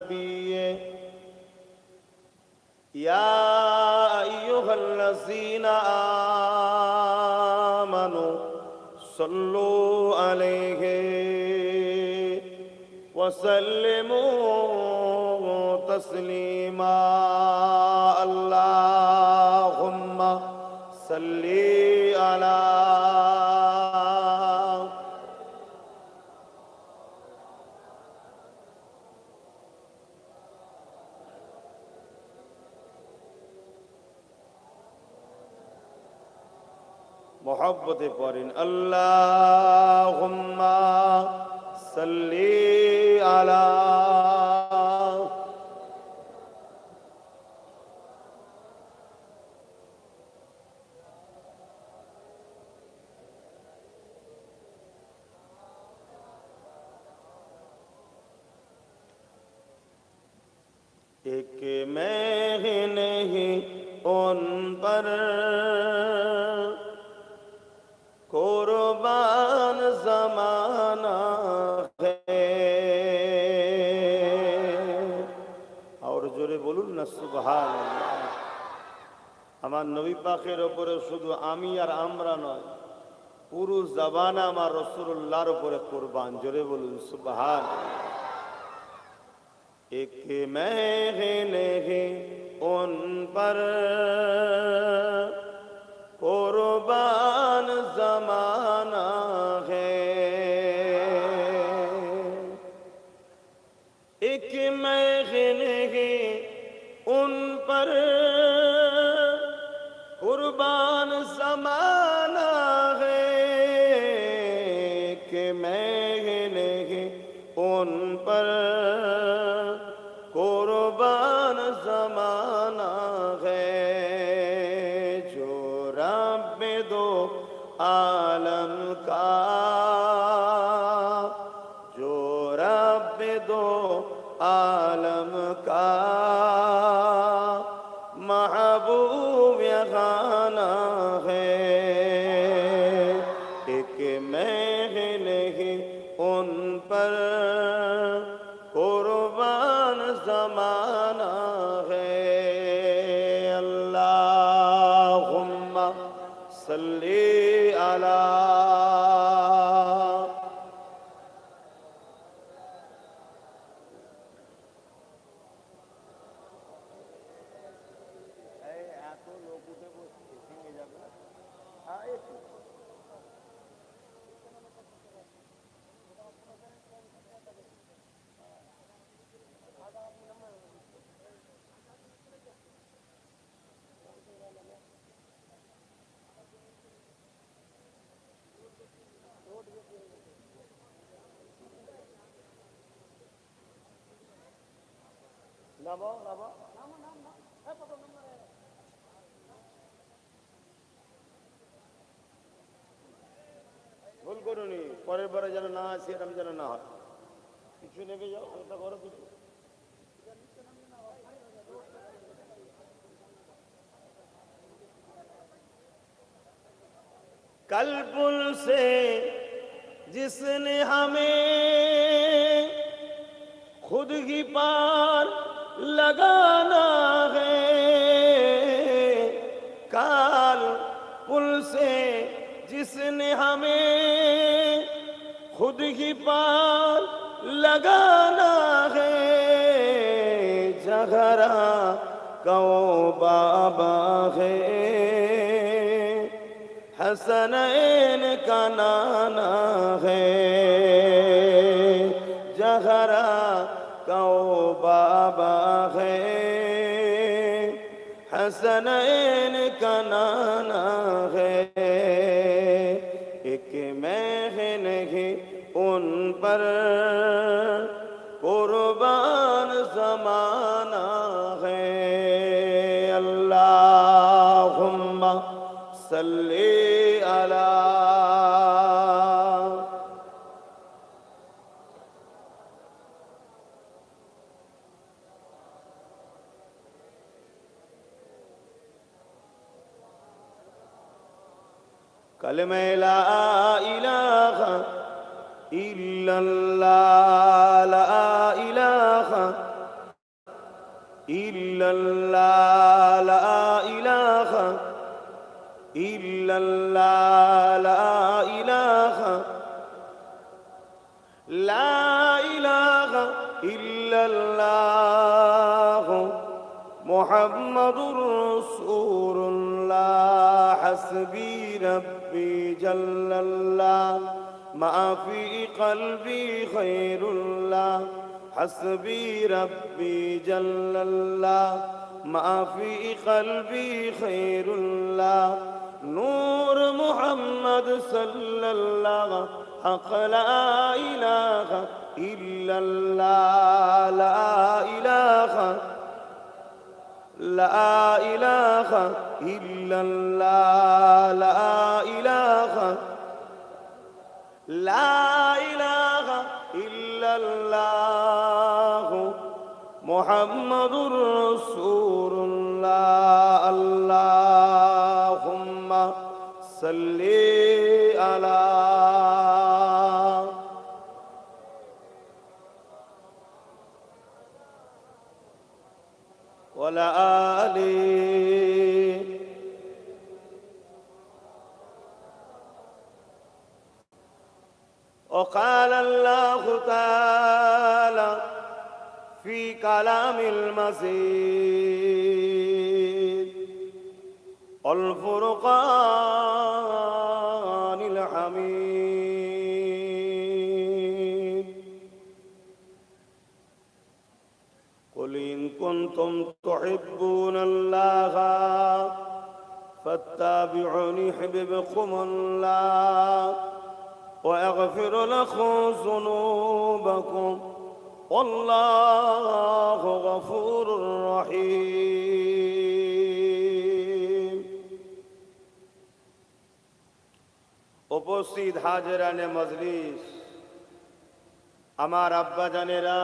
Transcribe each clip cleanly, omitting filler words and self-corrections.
नबी या अय्युहल्लज़ीना आमनू सल्लु अलैहि वसल्लिमू तस्लीमा अल्लाहुम्मा सल्ली अला मोहब्बत पढ़ें अल्लाहुम्मा सल्ली अला एक मैं नहीं उन पर कुर्बान ज़माना है और जोरे बोलून ना सुबहानाल्लाह আমার নবী পাকের উপরে শুধু আমি আর আমরা নয় পুরো জামানা আমার রাসূলুল্লাহর উপরে কুরবান জোরে বলুন সুবহানাল্লাহ एक मैं नहीं उन पर कुर्बान ज़माना है एक मैं नहीं उन पर कुर्बान ज़माना है कि मैं नहीं उन पर कुर्बान ज़माना है जो रब दो आलम का जो रब दो आलम का महबूब खाना है एक मैं नहीं उन पर कुर्बान ज़माना है अल्लाहुम्मा सल्ली अला ভুল করুনি পরের বারে যেন না আসে এরকম যেন না হয় কিছু নেবে যাও ওটা করো কিছু कल पुल से जिसने हमें खुद ही पार लगाना है काल पुल से जिसने हमें खुद ही पार लगाना है झगड़ा कौ बाबा है हसनैन का नाना है जहरा कौ बाबा है हसनैन का नाना है एक मैं नहीं उन पर कुर्बान ज़माना है अल्लाहुम्मा सल्ली अला कलमे ला इलाहा इल्लल्लाह ला इलाहा ইল্লাল্লাহ লা ইলাহা ইল্লাল্লাহ লা ইলাহা লা ইলাহা ইল্লাল্লাহ মুহাম্মাদুর রাসূলুল্লাহ হাসবি রাব্বি জাল্লাল্লাহ মা ফি কলবি খায়রুল্লাহ হাসবি রাব্বি জাল্লাল্লাহ মা ফি কলবি খায়রুল্লাহ নূর মুহাম্মদ সাল্লাল্লাহ হক লা ইলাহা ইল্লাল্লাহ লা ইলাহা লা ইলাহা ইল্লাল্লাহ লা ইলাহা লা ইলাহা ইল্লাল্লাহ মুহাম্মাদুর রাসূলুল্লাহ আল্লাহুম্মা সাল্লি আলা ওয়ালা আলি وقال الله تعالى في كلام المزيد الفرقان الحميد قل إن كنتم تحبون الله فاتبعوني يحببكم الله ويغفر لكم ذنوبكم والله غفور رحيم উপস্থিত হাজিরানে মজলিস, আমার আব্বা জানেরা,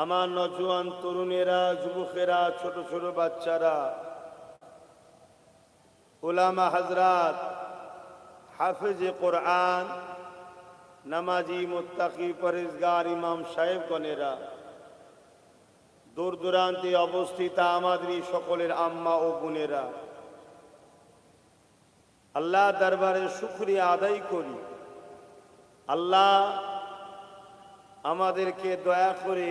আমার নওজোয়ান তরুণেরা, যুবকেরা, ছোট ছোট বাচ্চারা, উলামা হযরত, হাফিজ কোরআন, নামাজি, মুত্তাকি, পরহেজগার ইমাম সাহেবগণেরা, দূর দূরান্তে অবস্থিত আমাদের সকলের আম্মা ও বোনেরা, আল্লাহ দরবারে শুকরিয়া আদায় করি। আল্লাহ আমাদেরকে দয়া করে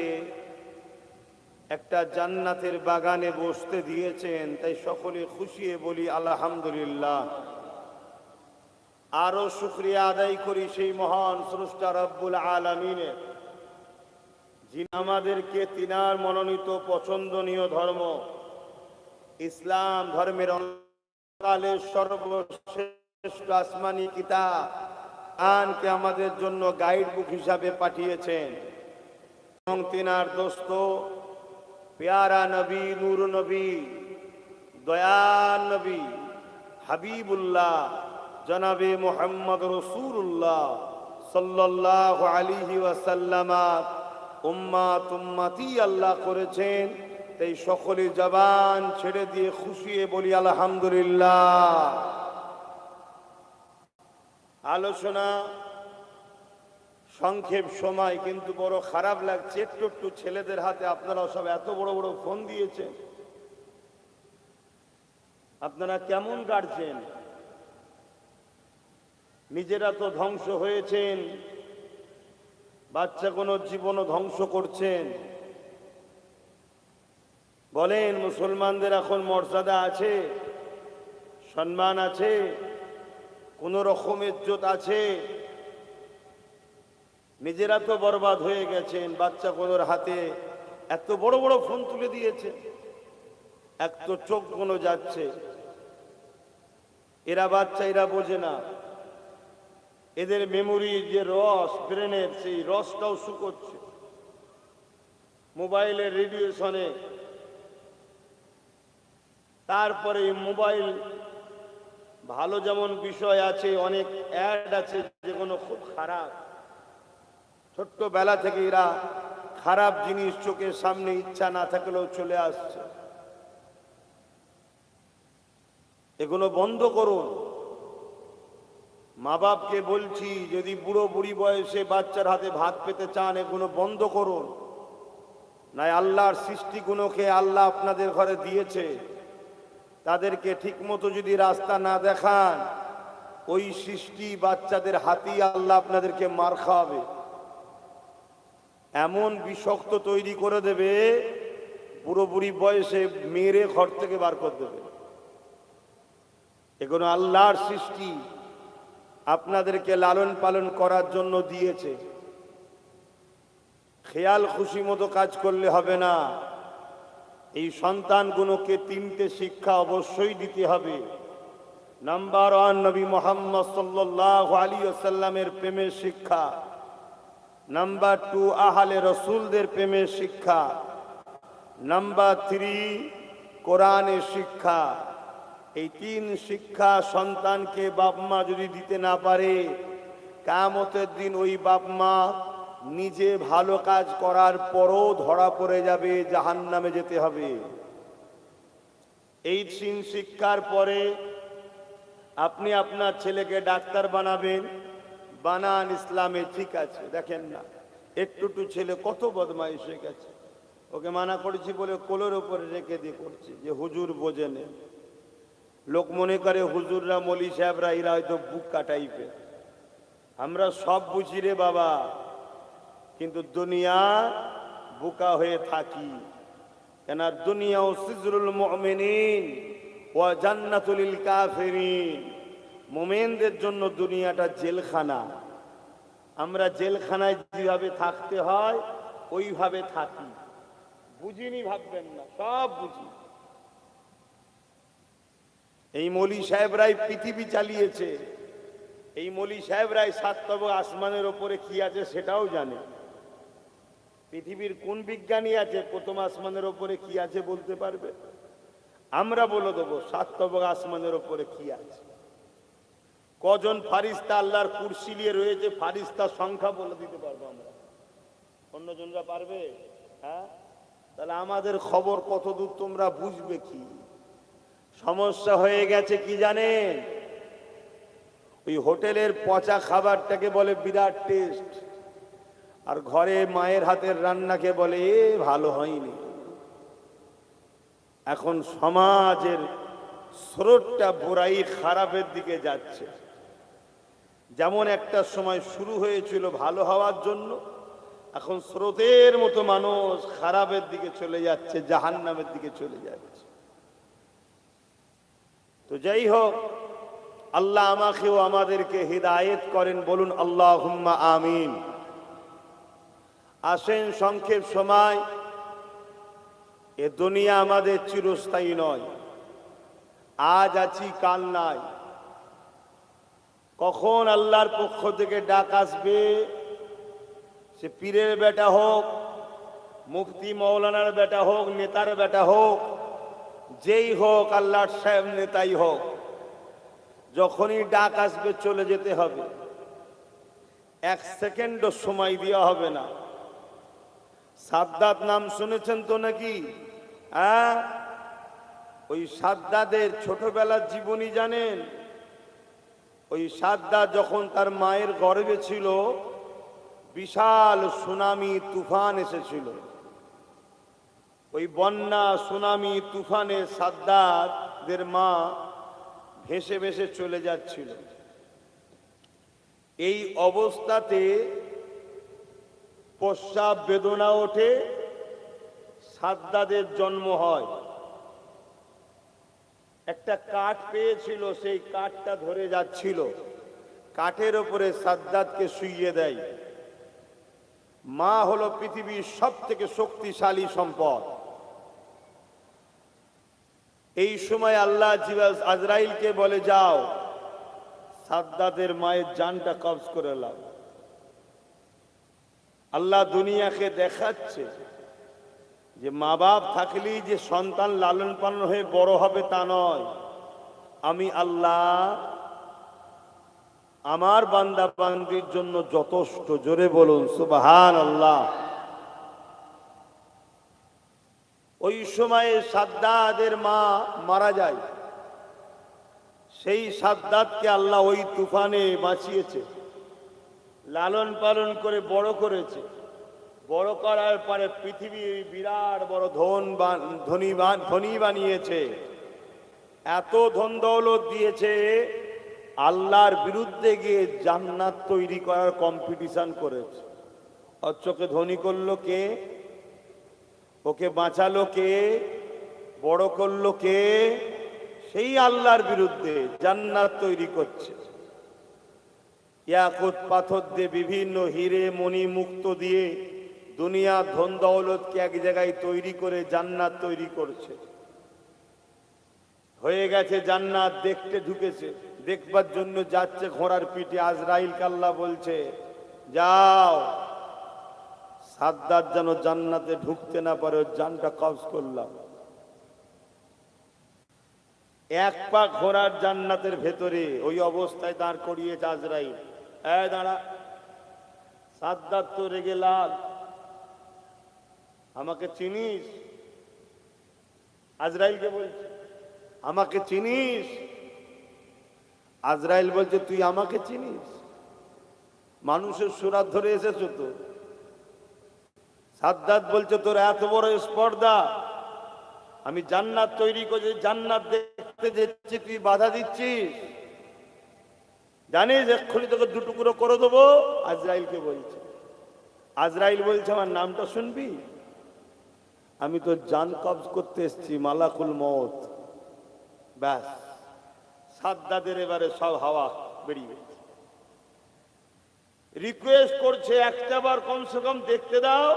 একটা জান্নাতের বাগানে বসতে দিয়েছেন, তাই সকলে খুশি বলি আলহামদুলিল্লাহ। আরো শুকরিয়া আদায় করি সেই মহান স্রষ্টা রব্বুল আলামিনের, যিনি আমাদেরকে তিনার মনোনীত পছন্দনীয় ধর্ম ইসলাম ধর্মের কালের সর্বশ্রেষ্ঠ আসমানি কিতাব কোরআনকে আমাদের জন্য গাইড বুক হিসাবে পাঠিয়েছেন এবং তিনার দোস্ত প্যারা নবী, নূর নবী, দয়ার নবী, হাবিবুল্লাহ জনাবে মুহাম্মদ রাসূলুল্লাহ সাল্লাল্লাহু আলাইহি ওয়াসাল্লাম উম্মতি আল্লাহ করেছেন। তাই সকলে জবান ছেড়ে দিয়ে খুশি বলি আলহামদুলিল্লাহ। আলোচনা সংক্ষেপ সময়, কিন্তু বড় খারাপ লাগছে একটু একটু ছেলেদের হাতে আপনারা সব এত বড় বড় ফোন দিয়েছেন। আপনারা কেমন কাটছেন? নিজেরা তো ধ্বংস হয়েছেন, বাচ্চা কোনো জীবনও ধ্বংস করছেন। বলেন, মুসলমানদের এখন মর্যাদা আছে, সম্মান আছে, কোন রকম ইজ্জত আছে? নিজেরা তো বরবাদ হয়ে গেছেন, বাচ্চা কোনোর হাতে এত বড় বড় ফোন তুলে দিয়েছে, এক তো চোখ কোনো যাচ্ছে। এরা বাচ্চা, এরা বোঝে না, এদের মেমোরি যে রস, ব্রেনের সেই রসটাও শুকোচ্ছে মোবাইলের রেডিয়েশনে। তারপরে মোবাইল ভালো যেমন বিষয় আছে, অনেক অ্যাড আছে যেগুলো খুব খারাপ। ছোট্টবেলা থেকে এরা খারাপ জিনিস চোখের সামনে ইচ্ছা না থাকলেও চলে আসছে। এগুলো বন্ধ করুন। মা বাপকে বলছি, যদি বুড়ো বুড়ি বয়সে বাচ্চার হাতে ভাত পেতে চান, এগুলো বন্ধ করুন, নাই আল্লাহর সৃষ্টিগুলোকে আল্লাহ আপনাদের ঘরে দিয়েছে, তাদেরকে ঠিকমতো যদি রাস্তা না দেখান, ওই সৃষ্টি বাচ্চাদের হাতেই আল্লাহ আপনাদেরকে মার খাওয়াবে, এমন বিষাক্ত তৈরি করে দেবে, পুরোপুরি বয়সে মেরে ঘর থেকে বার করে দেবে। এগুলো আল্লাহর সৃষ্টি, আপনাদেরকে লালন পালন করার জন্য দিয়েছে। খেয়াল খুশি মতো কাজ করলে হবে না। এই সন্তানগুলোকে তিনটে শিক্ষা অবশ্যই দিতে হবে। নাম্বার 1, নবী মুহাম্মদ সাল্লাল্লাহু আলাইহি ওয়াসাল্লামের প্রেমের শিক্ষা। নাম্বার 2, আহলে রসুলদের প্রেমের শিক্ষা। নাম্বার 3, কোরআনের শিক্ষা। এই 3 শিক্ষা সন্তানকে বাপ মা যদি দিতে না পারে, কিয়ামতের দিন ওই বাপ মা নিজে ভালো কাজ করার পরও ধরা পড়ে যাবে, জাহান্নামে যেতে হবে। এই 3 শিক্ষার পরে আপনি আপনার ছেলেকে ডাক্তার বানাবেন, বানান ইসলামে, ঠিক আছে। দেখেন না, একটু ছেলে কত বদমাইশ হয়ে গেছে, ওকে মানা করেছি বলে কোলের উপরে রেখে দিয়ে করছে যে হুজুর বোঝেনে। লোক মনে করে হুজুররা, মৌলী সাহেবরা এরা হয়তো বুক্কা টাইপের। আমরা সব বুঝি রে বাবা, কিন্তু দুনিয়া বুকা হয়ে থাকি। কেন দুনিয়া সিজরুল মুমিনিন ওয়া জান্নাতুল লিল কাফিরিন। মুমিনদের জন্য দুনিয়াটা জেলখানা। আমরা জেলখানায় যেভাবে থাকতে হয় ওইভাবে থাকি। বুঝিনি ভাববেন না, সব বুঝি। এই মৌলী সাহেবরাই পৃথিবী চালিয়েছে। এই মৌলী সাহেবরাই 7 তবক আসমানের ওপরে কি আছে সেটাও জানে। পৃথিবীর কোন বিজ্ঞানী আছে প্রথম আসমানের ওপরে কি আছে বলতে পারবে? আমরা বলে দেবো 7 তবক আসমানের ওপরে কি আছে। কজন ফারিস্তা আল্লাহর কুরসি নিয়ে রয়েছে, ফারিস্তার সংখ্যা বলে দিতে পারবো আমরা। অন্যজনরা পারবে? হ্যাঁ, তাহলে আমাদের খবর কত দূর তোমরা বুঝবে কি? সমস্যা হয়ে গেছে কি জানেন? ওই হোটেলের পচা খাবারটাকে বলে বিরাট টেস্ট, আর ঘরে মায়ের হাতের রান্নাকে বলে এ ভালো হয়নি। এখন সমাজের স্রোতটা বুরাই খারাপের দিকে যাচ্ছে। যেমন একটা সময় শুরু হয়েছিল ভালো হওয়ার জন্য, এখন স্রোতের মতো মানুষ খারাপের দিকে চলে যাচ্ছে, জাহান্নামের দিকে চলে যাচ্ছে। তো যাই হোক, আল্লাহ আমাকেও আমাদেরকে হিদায়েত করেন, বলুন আল্লাহুম্মা আমিন। আসেন, সংক্ষেপ সময়, এ দুনিয়া আমাদের চিরস্থায়ী নয়। আজ আছি কাল নাই। কখন আল্লাহর পক্ষ থেকে ডাক আসবে, সে পীরের বেটা হোক, মুফতি মৌলানার বেটা হোক, নেতার বেটা হোক, যেই হোক, আল্লাহর সাহেব নেতাই হোক, যখনই ডাক আসবে চলে যেতে হবে। 1 সেকেন্ডও সময় দেওয়া হবে না। সাদ্দাত নাম শুনেছেন তো নাকি? হ্যাঁ, ওই সাদ্দাদের ছোটবেলার জীবনী জানেন? ওই সাদ্দাত যখন তার মায়ের গর্ভে ছিল, বিশাল সুনামি তুফান এসেছিল। ওই বন্যা সুনামি তুফানে সাদ্দাতদের মা ভেসে ভেসে চলে যাচ্ছিল। এই অবস্থাতে প্রস্রাব বেদনা ওঠে, সাদ্দাদের জন্ম হয়। একটা কাঠ পেয়েছিল, সেই কাঠটা ধরে যাচ্ছিল, কাঠের উপরে সাদ্দাতকে শুইয়ে দেয়। মা হলো পৃথিবীর সবথেকে শক্তিশালী সম্পদ। এই সময় আল্লাহ আজরাইলকে বলে, যাও সাদ্দাতের মায়ের জানটা কবজ করে নাও। আল্লাহ দুনিয়াকে দেখাচ্ছে যে মা বাপ থাকলেই যে সন্তান লালন পালন হয়ে বড় হবে তা নয়। আমি আল্লাহ আমার বান্দা বান্দির জন্য যথেষ্ট। জোরে বলুন সুবহানাল্লাহ। ওই সময়ে সাদ্দাতের মা মারা যায়। সেই সাদ্দাতকে আল্লাহ ওই তুফানে বাঁচিয়েছে, লালন পালন করে বড় করেছে। বড় করার পরে পৃথিবীর বিরাট বড় ধনী বানিয়েছে, এত ধন দৌলত দিয়েছে, আল্লাহর বিরুদ্ধে গিয়ে জান্নাত তৈরি করার কম্পিটিশন করেছে। অথচকে ধনী করলো কে? ওকে বাঁচালো কে? বড় করলো কে? সেই আল্লাহর বিরুদ্ধে জান্নাত তৈরি করছে। ইয়াকুত পাথর দিয়ে, বিভিন্ন হিরে মণি মুক্ত দিয়ে দুনিয়ার ধন দৌলতকে এক জায়গায় তৈরি করে জান্নাত তৈরি করছে। হয়ে গেছে জান্নাত, দেখতে ঢুকেছে, দেখবার জন্য যাচ্ছে ঘোড়ার পিঠে। আজরাইল আল্লাহ বলছে, যাও, সাদ্দাত যেন জান্নাতে ঢুকতে না পারে, ওর জানটা কবজ করলাম। এক পা ঘোড়ার জান্নাতের ভেতরে, ওই অবস্থায় দাঁড় করিয়েছে আজরাইল। দাঁড়া, সাদ্দাত তো রেগে লাল, আমাকে চিনিস? আজরাইলকে বলছে, আমাকে চিনিস? আজরাইল বলছে, তুই আমাকে চিনিস? মানুষের সুরাত ধরে এসেছো তো। সাদ্দাত বলছে, তোর এত বড় স্পর্ধা, আমি জান্নাত তৈরি করে জান্নাত দেখতে যাচ্ছি, তুই বাধা দিচ্ছিস? জানিস এক্ষুনি তোকে দুটুকরো করে দেবো। আজরাইলকে বলছে। আজরাইল বলছে, আমার নামটা শুনবি? আমি তো জান কবজ করতে এসেছি, মালাকুল মউত। ব্যাস, সাদ্দাতের এবারে সব হাওয়া বেরিয়ে গেছে। রিকোয়েস্ট করছে, একটা বার কমসে কম দেখতে দাও।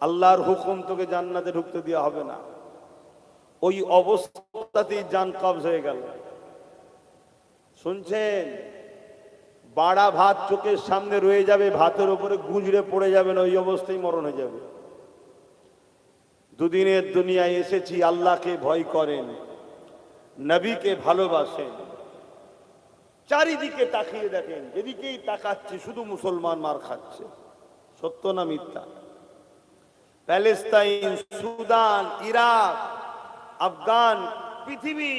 আল্লাহর হুকুম, তোকে জান্নাতে ঢুকতে দেওয়া হবে না। ওই অবস্থাতেই জান কবজ হয়ে গেল। শুনছেন? বাড়া ভাত চোখের সামনে রয়ে যাবে, ভাতের উপরে গুঁজড়ে পড়ে যাবে না, ওই অবস্থায় মরণ হয়ে যাবে। দুদিনের দুনিয়ায় এসেছি, আল্লাহকে ভয় করেন, নবীকে ভালোবাসেন। চারিদিকে তাকিয়ে দেখেন, যেদিকেই তাকাচ্ছে শুধু মুসলমান মার খাচ্ছে। সত্য না মিথ্যা? প্যালেস্তাইন, সুদান, ইরাক, আফগান, পৃথিবী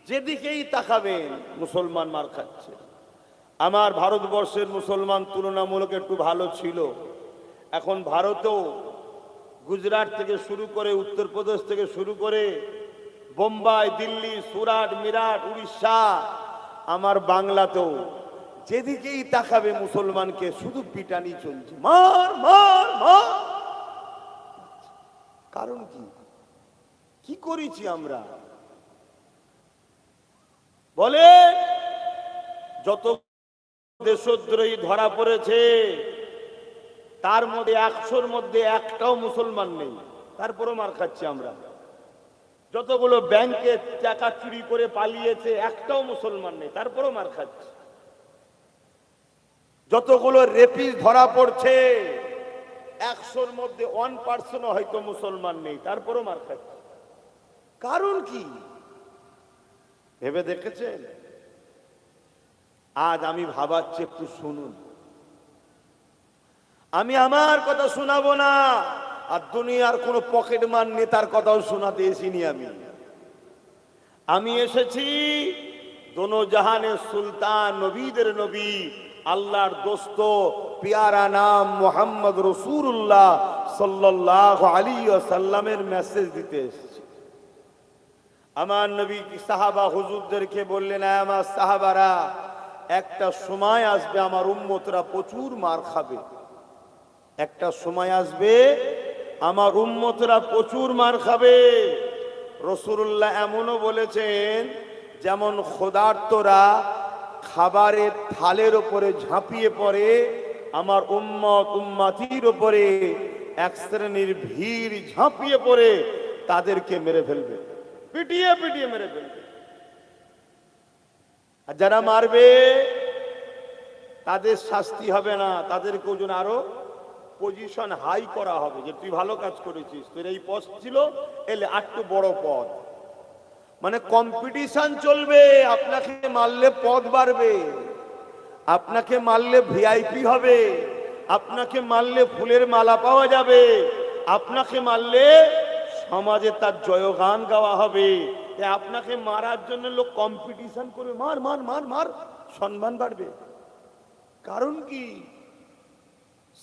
যেদিকেই তাকাবেন মুসলমান মার খাচ্ছে। আমার ভারতবর্ষের মুসলমান তুলনামূলক একটু ভালো ছিল। এখন ভারতেও গুজরাট থেকে শুরু করে, উত্তরপ্রদেশ থেকে শুরু করে, বোম্বাই, দিল্লি, সুরাট, মিরাট, উড়িষ্যা, আমার বাংলাতেও যেদিকেই তাকাবে মুসলমানকে শুধু পিটানি চলছে, মার মার মার। কারণ কি? কি করেছি আমরা? বলে যত দেশদ্রোহী ধরা পড়েছে, তার মধ্যে 100-র মধ্যে একটাও মুসলমান নেই, তারপরও মার খাচ্ছি আমরা। যতগুলো ব্যাংকে টাকা চুরি করে পালিয়েছে, একটাও মুসলমান নেই, তারপরও মার খাচ্ছে। যতগুলো রেপিস ধরা পড়ছে, 100-র মধ্যে 1% হয়তো মুসলমান নেই, তারপরও মার খাচ্ছে। কারণ কি ভেবে দেখেছেন? আজ আমি ভাবাচ্ছি, একটু শুনুন। আমি আমার কথা শোনাবো না, আর দুনিয়ার কোন পকেটমান নেতার কথাও শোনাতে এসিনি। আমি এসেছি দোনো জাহানের সুলতান, নবীদের নবী, আল্লাহর দোস্ত, পিয়ারা নাম মুহাম্মদ রাসূলুল্লাহ সাল্লাল্লাহু আলাইহি ওয়াসাল্লামের মেসেজ দিতে এসেছি। আমার নবী সাহাবা হুজুরদেরকে বললেন, আমার সাহাবারা, একটা সময় আসবে আমার উম্মতরা প্রচুর মার খাবে। একটা সময় আসবে আমার উম্মতরা প্রচুর মার খাবে। রাসূলুল্লাহ এমনও বলেছেন, যেমন ক্ষুধার্তরা খাবারের থালের উপরে ঝাঁপিয়ে পড়ে, আমার উম্মত উম্মাতির উপরে এক শ্রেণীর ভিড় ঝাঁপিয়ে পড়ে তাদেরকে মেরে ফেলবে, পিটিয়ে পিটিয়ে মেরে ফেলবে। আর যারা মারবে তাদের শাস্তি হবে না, তাদেরকে যেন আরো পজিশন হাই করা হবে, যে তুই ভালো কাজ করেছিস, তোর এই পদ ছিল, এলে আরেকটু বড় পদ। মানে কম্পিটিশন চলবে। আপনাকে মারলে পদ বাড়বে, আপনাকে মারলে ভিআইপি হবে, আপনাকে মারলে ফুলের মালা পাওয়া যাবে, আপনাকে মারলে সমাজে তার জয়গান গাওয়া হবে। আপনাকে মারার জন্য লোক কম্পিটিশন করবে, মার মার মার মার, সম্মান বাড়বে। কারণ কি?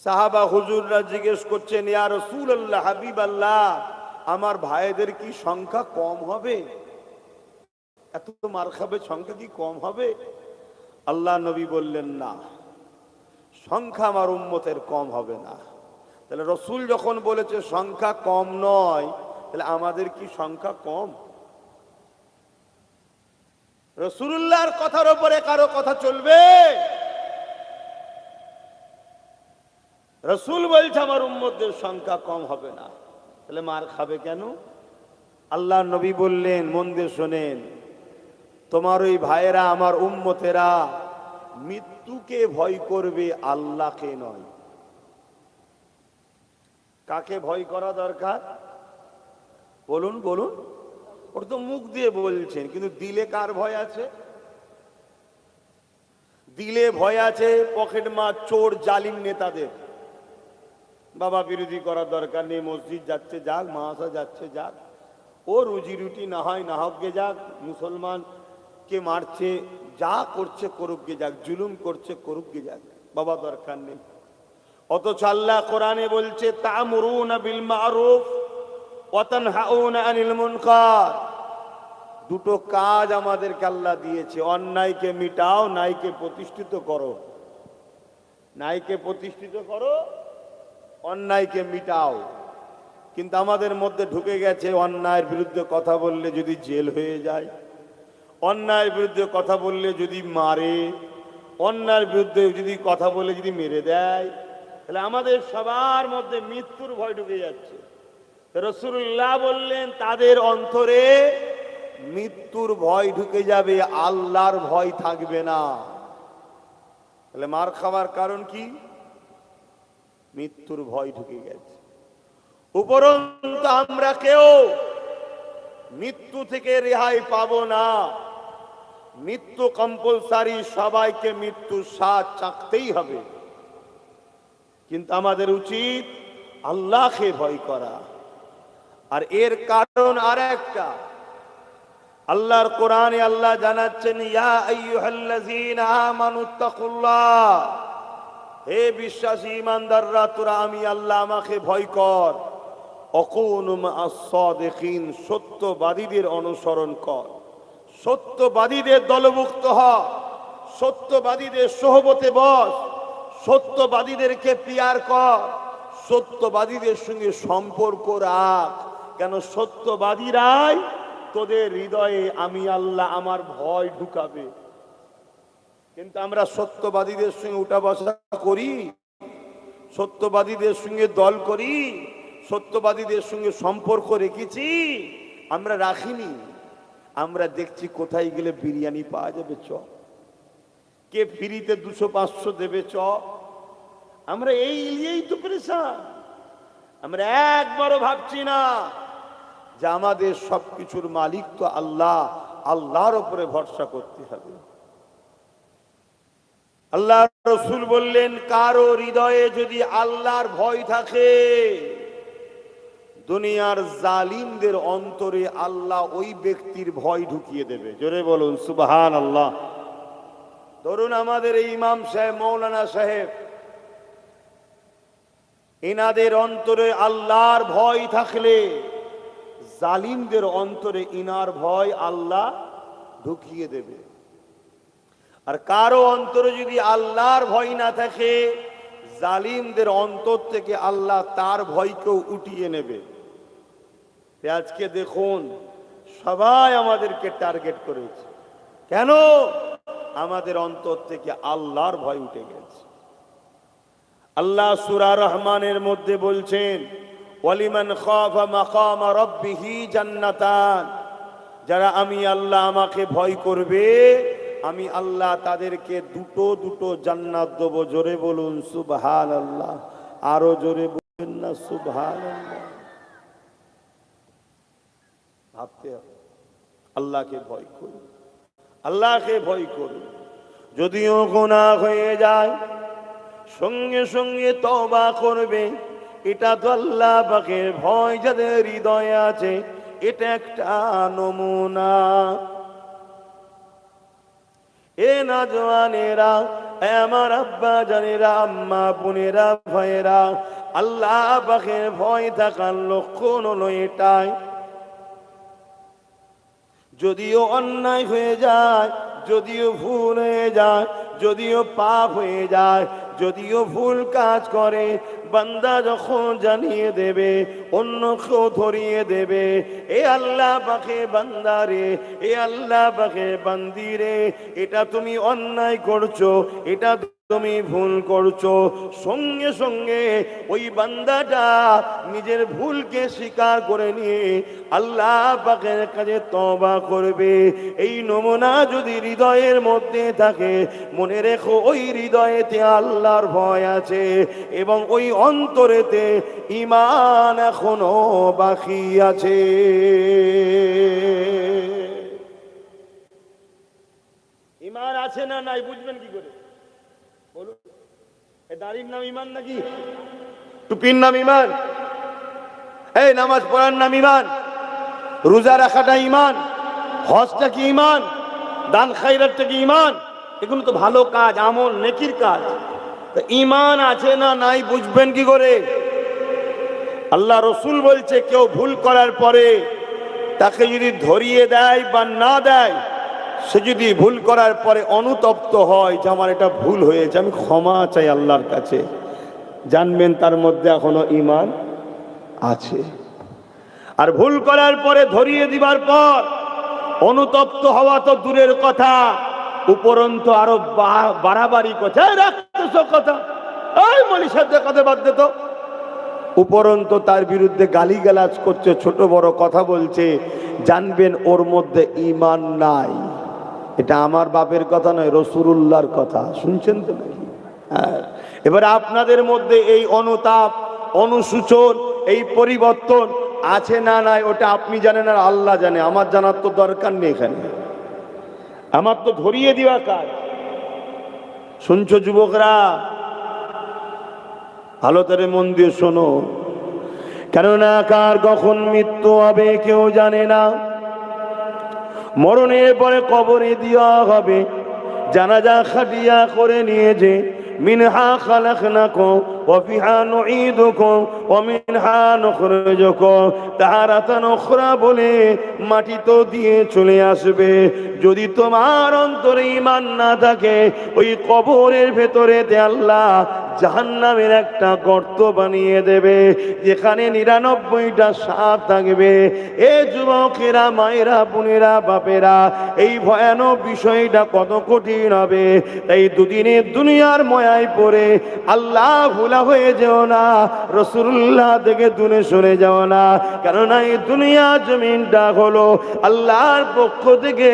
সাহাবা হুজুররা জিজ্ঞেস করছেন, ইয়া রাসূলুল্লাহ, হাবিবাল্লাহ, আমার ভাইদের কি সংখ্যা কম হবে? এত মার খাবে, সংখ্যা কি কম হবে? আল্লাহ নবী বললেন, না, সংখ্যা আমার উম্মতের কম হবে না। তাহলে রসুল যখন বলেছে সংখ্যা কম নয়, তাহলে আমাদের কি সংখ্যা কম? রাসূলুল্লাহর কথার উপরে কারো কথা চলবে? রসুল বলছে আমার উম্মতদের সংখ্যা কম হবে না, তাহলে মার খাবে কেন? আল্লাহ নবী বললেন, মন দিয়ে শোনেন, তোমার ওই ভাইয়েরা, আমার উম্মতেরা মৃত্যুকে ভয় করবে, আল্লাহকে নয়। কাকে ভয় করা দরকার? বলুন বলুন। ওর তো মুখ দিয়ে বলছেন, কিন্তু দিলে কার ভয় আছে? দিলে ভয় আছে পকেটমার, চোর, জালিম নেতাদের। বাবা বিরোধী করার দরকার নেই, মসজিদ যাচ্ছে যাক, মাদ্রাসা যাচ্ছে যাক, ও রুজি রুটি না হয় না হোক গে যাক, মুসলমানকে মারছে, যা করছে করুক গে যাক, জুলুম করছে করুক গে যাক, বাবা দরকার নেই। অথচ আল্লাহ কোরআনে বলছে, তা'মুরুনা বিল মা'রুফ ওয়া তানহাউনা আনিল মুনকার। দুটো কাজ আমাদেরকে আল্লাহ দিয়েছে, অন্যায়কে মিটাও, ন্যায়কে প্রতিষ্ঠিত করো। ন্যায়কে প্রতিষ্ঠিত করো, অন্যায়কে মিটাও। কিন্তু আমাদের মধ্যে ঢুকে গেছে, অন্যায়ের বিরুদ্ধে কথা বললে যদি জেল হয়ে যায়, অন্যায়ের বিরুদ্ধে কথা বললে যদি মারে, অন্যায়ের বিরুদ্ধে যদি কথা বলে যদি মেরে দেয়, তাহলে আমাদের সবার মধ্যে মৃত্যুর ভয় ঢুকে যাচ্ছে। রাসূলুল্লাহ বললেন, তাদের অন্তরে মৃত্যুর ভয় ঢুকে যাবে, আল্লাহর ভয় থাকবে না। তাহলে মার খাওয়ার কারণ কি? মৃত্যুর ভয় ঢুকে গেছে। উপরন্তু আমরা কেউ মৃত্যু থেকে রেহাই পাবো না। মৃত্যু কম্পালসারি, সবাইকে মৃত্যুর স্বাদ চাখতেই হবে। কিন্তু আমাদের উচিত আল্লাহকে ভয় করা। আর এর কারণ আর একটা, আল্লাহর কোরআনে আল্লাহ জানাচ্ছেন, ইয়া আইয়ুহাল্লাযীনা আমানুত্তাকুল্লাহ, হে বিশ্বাসী ঈমানদাররা, তোরা আমি আল্লাহ, আমাকে ভয় কর। অকুনু মা'আস সাদিকিন, সত্যবাদীদের অনুসরণ কর, সত্যবাদীদের দলভুক্ত হ, সত্যবাদীদের সোহবতে বস, সত্যবাদীদেরকে পিয়ার কর, সত্যবাদীদের সঙ্গে সম্পর্ক রাখ। কেন? সত্যবাদীরাই তোদের হৃদয়ে আমি আল্লাহ, আমার ভয় ঢুকাবে। কিন্তু আমরা সত্যবাদীদের সঙ্গে উঠা বসা করি, সত্যবাদীদের সঙ্গে দল করি, সত্যবাদীদের সঙ্গে সম্পর্ক রেখেছি? আমরা রাখিনি। আমরা দেখছি কোথায় গেলে বিরিয়ানি পাওয়া যাবে, চ, কে ফ্রিতে 200-500 দেবে, চ। আমরা এই নিয়েই তো পেরেশান। আমরা একবারও ভাবছি না যে আমাদের সবকিছুর মালিক তো আল্লাহ, আল্লাহর উপরে ভরসা করতে হবে। আল্লাহ রাসূল বললেন, কারো হৃদয়ে যদি আল্লাহর ভয় থাকে, দুনিয়ার জালিমদের অন্তরে আল্লাহ ওই ব্যক্তির ভয় ঢুকিয়ে দেবে। জোরে বলুন সুবহানাল্লাহ। ধরুন আমাদের এই ইমাম সাহেব, মৌলানা সাহেব, ইনাদের অন্তরে আল্লাহর ভয় থাকলে জালিমদের অন্তরে ইনার ভয় আল্লাহ ঢুকিয়ে দেবে। আর কারো অন্তরে যদি আল্লাহর ভয় না থাকে, জালিমদের অন্তর থেকে আল্লাহ তার ভয়কেও উঠিয়ে নেবে। আজকে দেখুন সবাই আমাদেরকে টার্গেট করেছে, কেন? আমাদের অন্তর থেকে আল্লাহর ভয় উঠে গেছে। আল্লাহ সূরা রহমানের মধ্যে বলছেন, ওয়ালিমান খাফা মাকাম রাব্বিহি জান্নাতান, যারা আমি আল্লাহ, আমাকে ভয় করবে, আমি আল্লাহ তাদেরকে দুটো দুটো জান্নাত দেব। জোরে বলুন সুবহানাল্লাহ। আরো জোরে বলুন না সুবহানাল্লাহ। ভাবতে হবে, আল্লাহকে ভয় করুন, আল্লাহকে ভয় করুন। যদিও গুনাহ হয়ে যায়, সঙ্গে সঙ্গে তওবা করবে। এটা তো আল্লাহ পাকের ভয় যাদের হৃদয়ে আছে, এটা একটা নমুনা। এ নওজওয়ানেরা, এ আমার আব্বা জানেরা, আম্মা বোনেরা, ভাইয়েরা, আল্লাহ পাকের ভয় থাকার লক্ষণ হলো এটাই, যদিও অন্যায় হয়ে যায়, যদিও ভুল হয়ে যায়, যদিও পাপ হয়ে যায়, যদিও ভুল কাজ করে, বান্দা যখন জানিয়ে দেবে, অন্যকেও ধরিয়ে দেবে, এ আল্লাহ পাকে বান্দারে, এ আল্লাহ পাকে বান্দিরে, এটা তুমি অন্যায় করছো, এটা তুমি ভুল করছো, সঙ্গে সঙ্গে ওই বান্দাটা নিজের ভুলকে স্বীকার করে নিয়ে আল্লাহ পাকের কাছে তওবা করবে। এই নমুনা যদি হৃদয়ের মধ্যে থাকে, মনে রেখো ওই হৃদয়েতে আল্লাহর ভয় আছে এবং ওই অন্তরেতে ঈমান এখনো বাকি আছে। ঈমান আছে না নাই বুঝবেন কি করে? বলুন, এই দাড়ির নাম ঈমান নাকি? টুপির নাম ঈমান? এই নামাজ পড়ার নাম ঈমান? রোজা রাখাটা ঈমান? হজটা কি ঈমান? দান খায়রাতটা কি ঈমান? এগুলো তো ভালো কাজ, আমল, নেকির কাজ। ঈমান আছে না নাই বুঝবেন কি করে? আল্লাহ রসুল বলছে, কেউ ভুল করার পরে তাকে যদি ধরিয়ে দেয় বা না দেয়, সে যদি ভুল করার পরে অনুতপ্ত হয় যে আমার এটা ভুল হয়েছে, আমি ক্ষমা চাই আল্লাহর কাছে, জানবেন তার মধ্যে এখনো ঈমান আছে। আর ভুল করার পরে ধরিয়ে দিবার পর অনুতপ্ত হওয়া তো দূরের কথা, উপরন্তু আরো বাড়াবাড়ি কথা, রাখতেছ কথা, ওই মলি সাহেব কথা বাদ দে তো, উপরন্তু তার বিরুদ্ধে গালিগালাজ করছে, ছোট বড় কথা বলছে, জানবেন ওর মধ্যে ঈমান নাই। এটা আমার বাপের কথা নয়, রাসূলুল্লাহর কথা। শুনছেন তো নাকি? হ্যাঁ। এবার আপনাদের মধ্যে এই অনুতাপ, অনুশোচন, এই পরিবর্তন আছে না নাই, ওটা আপনি জানেন আর আল্লাহ জানে। আমার জানার তো দরকার নেই, এখানে আমার তো ধরিয়ে দেওয়া কাজ। শুনছো যুবকরা? ভালো করে মন দিয়ে শোনো, কেননা কার কখন মৃত্যু হবে কেউ জানে না। মরণের পরে কবরে দেওয়া হবে, জানাজা খাটিয়া করে নিয়েছে, মিনহা খালাকনাকুম ওয়া ফিহা নুঈদুকুম ওয়া মিনহা নুখরিজুকুম তারাতান উখরা বলে মাটি তো দিয়ে চলে আসবে। যদি তোমার অন্তরে ঈমান না থাকে, ওই কবরের ভেতরে আল্লাহ জাহান্নামের একটা গর্ত বানিয়ে দেবে, যেখানে 99টা সাপ থাকবে। এ যুবকেরা, মায়েরা, বোনেরা, বাপেরা, এই ভয়ানক বিষয়টা কত কঠিন হবে। তাই দুদিনের দুনিয়ার ময়ায় পড়ে আল্লাহ ভুলা হয়ে যেও না, রাসূলুল্লাহ থেকে দূরে সরে যাও না। কেননা এই দুনিয়া জমিনটা হলো আল্লাহর পক্ষ থেকে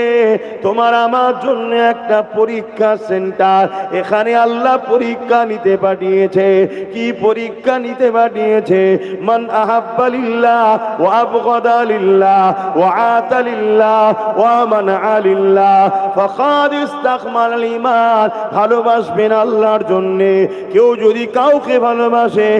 তোমার আমার জন্য একটা পরীক্ষা সেন্টার। এখানে আল্লাহ পরীক্ষা নিতে পাঠিয়েছে। কি পরীক্ষা নিতে পাঠিয়েছে? মান আহাব্বা লিল্লাহ ওয়া আবগাদা লিল্লাহ ওয়া আতা লিল্লাহ ওয়া মানআ লিল্লাহ ফাকাদ ইসতাকমালাল ঈমান। ভালোবাসবেন আল্লাহর জন্য। কেউ যদি কাউকে ভালোবাসে,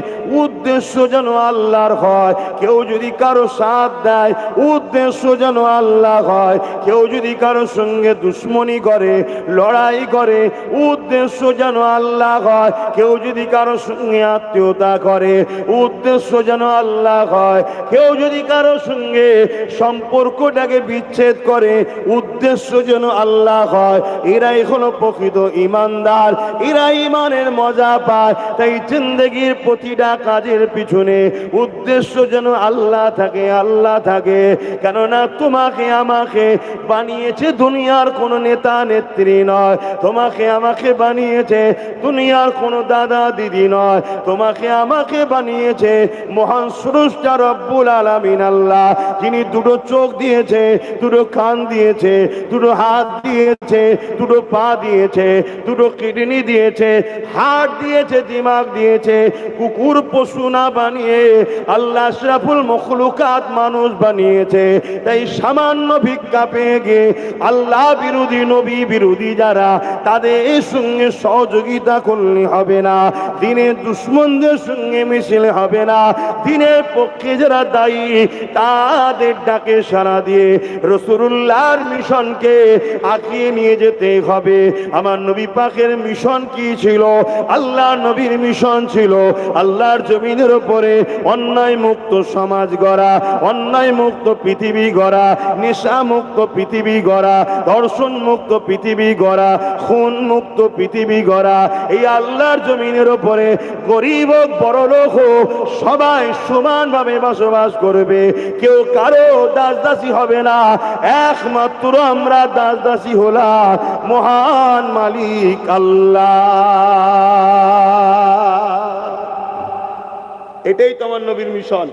উদ্দেশ্য যেন আল্লাহর হয়। কেউ যদি কারো সাথ দেয়, উদ্দেশ্য যেন আল্লাহ হয়। কেউ যদি কারো সঙ্গে দুশ্মনী করে, লড়াই করে, উদ্দেশ্য যেন আল্লাহ হয়। কেউ যদি কারো সঙ্গে আত্মীয়তা করে, উদ্দেশ্য যেন আল্লাহ হয়। কেউ যদি কারো সঙ্গে সম্পর্কটাকে বিচ্ছেদ করে, উদ্দেশ্য যেন আল্লাহ হয়। এরাই হলো প্রকৃত ঈমানদার, এরা ঈমানের মজা পায়। তাই জিন্দেগির প্রতিটা কাজের পিছনে উদ্দেশ্য যেন আল্লাহ থাকে, আল্লাহ থাকে। কেননা তোমাকে আমাকে বানিয়েছে দুনিয়ার কোনো নেতা নেত্রী নয়, তোমাকে আমাকে বানিয়েছে দুনিয়ার কোনো দাদা দিদি নয়, তোমাকে আমাকে বানিয়েছে মহান স্রষ্টা রব্বুল আলামিন আল্লাহ, যিনি দুটো চোখ দিয়েছে, দুটো কান দিয়েছে, দুটো হাত দিয়েছে, দুটো পা দিয়েছে, দুটো কিডনি দিয়েছে, হার্ট দিয়েছে, দিমাগ দিয়েছে। কুকুর পশু না বানিয়ে আল্লাহ আশরাফুল মখলুকাত মানুষ বানিয়েছে। তাই সামান্য ভিক্ষা পেয়ে গিয়ে আল্লাহ বিরোধী, নবী বিরোধী যারা, তাদের সঙ্গে সহযোগিতা করলে হবে না। দিনের দুশ্মনদের সঙ্গে মিছিল হবে না, দিনের পক্ষে যারা দায়ী তাদের ডাকে সাড়া দিয়ে রাসূলুল্লাহর মিশনকে আগিয়ে নিয়ে যেতে হবে। আমার নবী পাকের মিশন কি ছিল? আল্লাহর নবীর মিশন ছিল আল্লাহর জমিনের উপরে অন্যায় মুক্ত সমাজ গড়া, অন্যায় মুক্ত পৃথিবী গড়া, নেশা মুক্ত পৃথিবী গড়া, ধর্ষণ মুক্ত পৃথিবী গড়া, খুন মুক্ত পৃথিবী গড়া। এই আল্লাহর জমিনের উপরে গরিব হোক বড় লোক হোক সবাই সমানভাবে বসবাস করবে, কেউ কারো দাস দাসী হবে না। একমাত্র আমরা দাস দাসী হলাম মহান মালিক আল্লাহ। এটাই তোমার নবীর মিশন।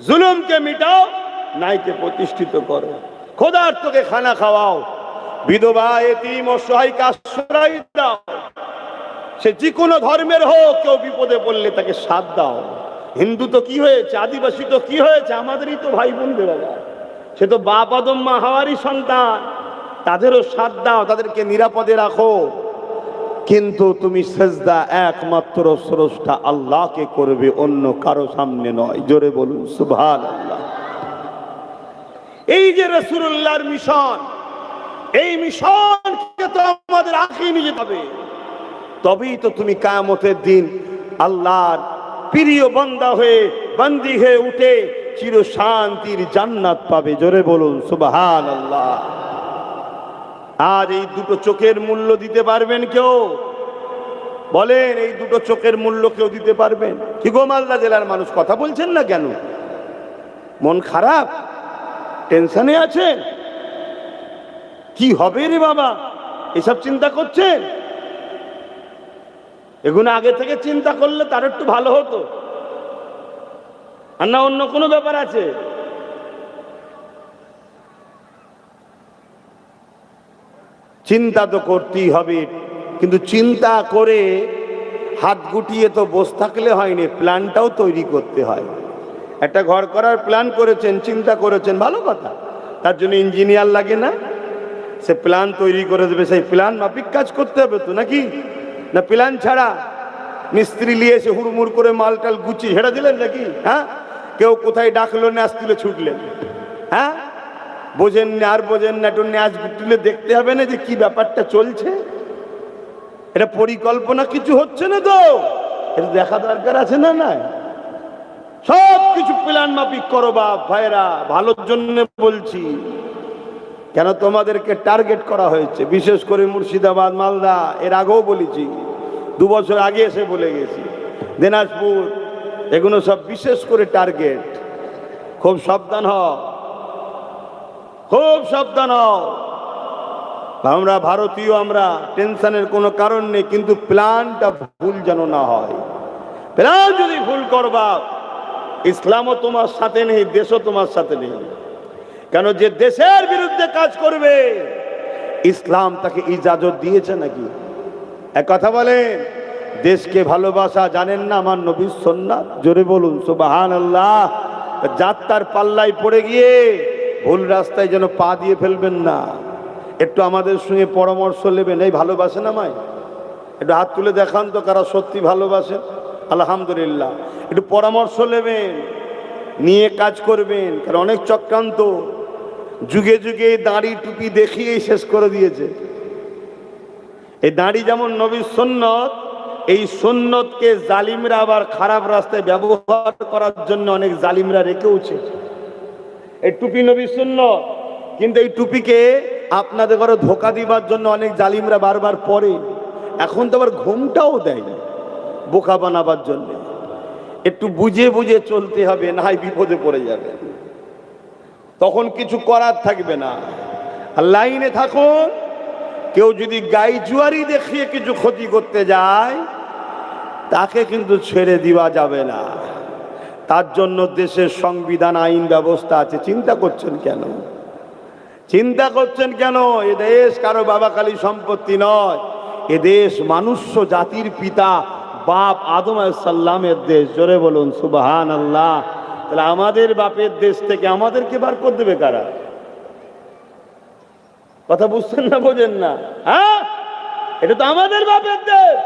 জুলুমকে মিটাও, ন্যায়কে প্রতিষ্ঠিত করো, ক্ষুধার্তকে খানা খাওয়াও, বিধবা এতিম অসহায়কে আশ্রয় দাও। সে যে কোনো ধর্মের হোক, কেউ বিপদে পড়লে তাকে সাথ দাও। হিন্দু তো কি হয়েছে, আদিবাসী তো কি হয়েছে, আমাদেরই তো ভাই বোনদের, সে তো বাপ আদম মা হাওয়ারই সন্তান, তাদেরও সাথ দাও, তাদেরকে নিরাপদে রাখো। কিন্তু তুমি সেজদা একমাত্র স্রষ্টা আল্লাহকে করবে, অন্য কারো সামনে নয়। জোরে বলুন সুবহানাল্লাহ। এই যে রাসূলুল্লাহর মিশন, এই মিশনকে তো আমাদের আগিয়ে নিয়ে যেতে হবে, তবেই তো তুমি কিয়ামতের দিন আল্লাহর প্রিয় বান্দা হয়ে বন্দী হয়ে উঠে চির শান্তির জান্নাত পাবে। জোরে বলুন সুবহানাল্লাহ। আজ এই দুটো চোখের মূল্য দিতে পারবেন কেউ? বলেন, এই দুটো চোখের মূল্য কেউ দিতে পারবেন? কি গো মালদা জেলার মানুষ কথা বলছেন না কেন? মন খারাপ, টেনশনে আছেন? কি হবে রে বাবা, এসব চিন্তা করছেন? এগুলো আগে থেকে চিন্তা করলে তার একটু ভালো হতো। আর না অন্য কোনো ব্যাপার আছে? চিন্তা তো করতেই হবে, কিন্তু চিন্তা করে হাত গুটিয়ে তো বসে থাকলে হয়নি, প্ল্যানটাও তৈরি করতে হয়। একটা ঘর করার প্ল্যান করেছেন, চিন্তা করেছেন, ভালো কথা, তার জন্য ইঞ্জিনিয়ার লাগে না? সে প্ল্যান তৈরি করে দেবে, সেই প্ল্যান মাফিক কাজ করতে হবে তো, নাকি? না প্ল্যান ছাড়া মিস্ত্রি নিয়ে এসে হুড়মুড় করে মালটাল গুছিয়ে ঝেড়ে দিলেন নাকি? হ্যাঁ, কেউ কোথায় ডাকলো, ন্যাস তুলে ছুটলেন। হ্যাঁ, বোঝেন না আর বোঝেন না, একটু ন্যাস তুলে দেখতে হবে না যে কি ব্যাপারটা চলছে। এটা পরিকল্পনা কিছু হচ্ছে না তো, এটা দেখা দরকার আছে না? না, সব কিছু প্ল্যান মাফিক করো বাপ ভাইরা, ভালোর জন্য বলছি। কেন তোমাদেরকে টার্গেট করা হয়েছে, বিশেষ করে মুর্শিদাবাদ মালদা, এর আগেও বলেছি, 2 বছর আগে এসে বলে গেছি, দিনাজপুর, এগুলো সব বিশেষ করে টার্গেট। খুব সাবধান হও, খুব সাবধান হও। আমরা ভারতীয়, আমরা টেনশনের কোনো কারণ নেই, কিন্তু প্ল্যানটা ভুল যেন না হয়। প্ল্যান যদি ভুল করবা, ইসলামও তোমার সাথে নেই, দেশও তোমার সাথে নেই। কেন, যে দেশের বিরুদ্ধে কাজ করবে ইসলাম তাকে ইজাজত দিয়েছে নাকি? এক কথা বলেন, দেশকে ভালোবাসা জানেন না আমার নবীর সুন্নাত? জোরে বলুন সুবহানাল্লাহ। যাত্রার পাল্লায় পড়ে গিয়ে ভুল রাস্তায় যেন পা দিয়ে ফেলবেন না। একটু আমাদের সঙ্গে পরামর্শ নেবেন। এই ভালোবাসেন আমায়? একটু হাত তুলে দেখান তো কারা সত্যি ভালোবাসেন। আলহামদুলিল্লাহ। একটু পরামর্শ নেবেন, নিয়ে কাজ করবেন। কারণ অনেক চক্রান্ত যুগে যুগে দাড়ি টুপি দেখিয়েই শেষ করে দিয়েছে। এই দাড়ি যেমন নবীর সুন্নত, এই সুন্নতকে জালিমরা আবার খারাপ রাস্তায় ব্যবহার করার জন্য অনেক জালিমরা রেখেওছে। এই টুপি নবীর সুন্নত, কিন্তু এই টুপিকে আপনাদের ঘরে ধোকা দিবার জন্য অনেক জালিমরা বারবার পরে। এখন তো আবার ঘুমটাও দেয় বোকা বানাবার জন্য। একটু বুঝে বুঝে চলতে হবে, না হয় বিপদে পড়ে যাবে, তখন কিছু করার থাকবে না। আর লাইনে থাকুন। কেউ যদি গাই জুয়ারি দেখিয়ে কিছু ক্ষতি করতে যায়, তাকে কিন্তু ছেড়ে দেওয়া যাবে না। তার জন্য দেশের সংবিধান, আইন ব্যবস্থা আছে। চিন্তা করছেন কেন? চিন্তা করছেন কেন? এ দেশ কারো বাবাখালী সম্পত্তি নয়, এ দেশ মানুষ্য জাতির পিতা বাপ আদম আলাইহিস সালামের দেশ। জোরে বলুন সুবহানাল্লাহ। তাহলে আমাদের বাপের দেশ থেকে আমাদেরকে বার করে দেবে কারা? কথা বুঝছেন না, বোঝেন না? হ্যাঁ, এটা তো আমাদের বাপের দেশ।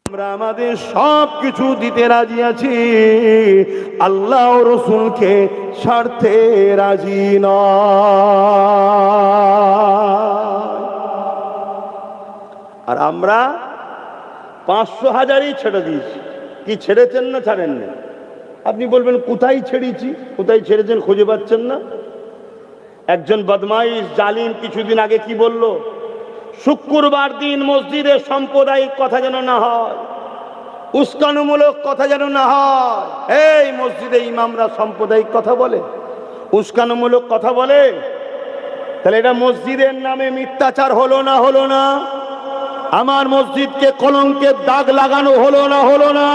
আমরা আমাদের সব কিছু দিতে রাজি আছি, আল্লাহ ও রসুলকে ছাড়তে রাজি নয়। আর আমরা 500,000ই ছেড়ে দিয়েছি। কি ছেড়েছেন না ছাড়েন না? আপনি বলবেন কোথায় ছেড়েছি, কোথায় ছেড়েছেন খুঁজে পাচ্ছেন না? একজন বদমাইশ জালিম কিছুদিন আগে কি বলল? শুক্রবার দিন মসজিদে সাম্প্রদায়িক কথা যেন না হয়, উস্কানিমূলক কথা যেন না হয়। এই মসজিদে ইমামরা সাম্প্রদায়িক কথা বলে, উস্কানিমূলক কথা বলে, তাহলে এটা মসজিদের নামে মিথ্যাচার হলো না হলো না? আমার মসজিদকে কলঙ্কের দাগ লাগানো হলো না হলো না?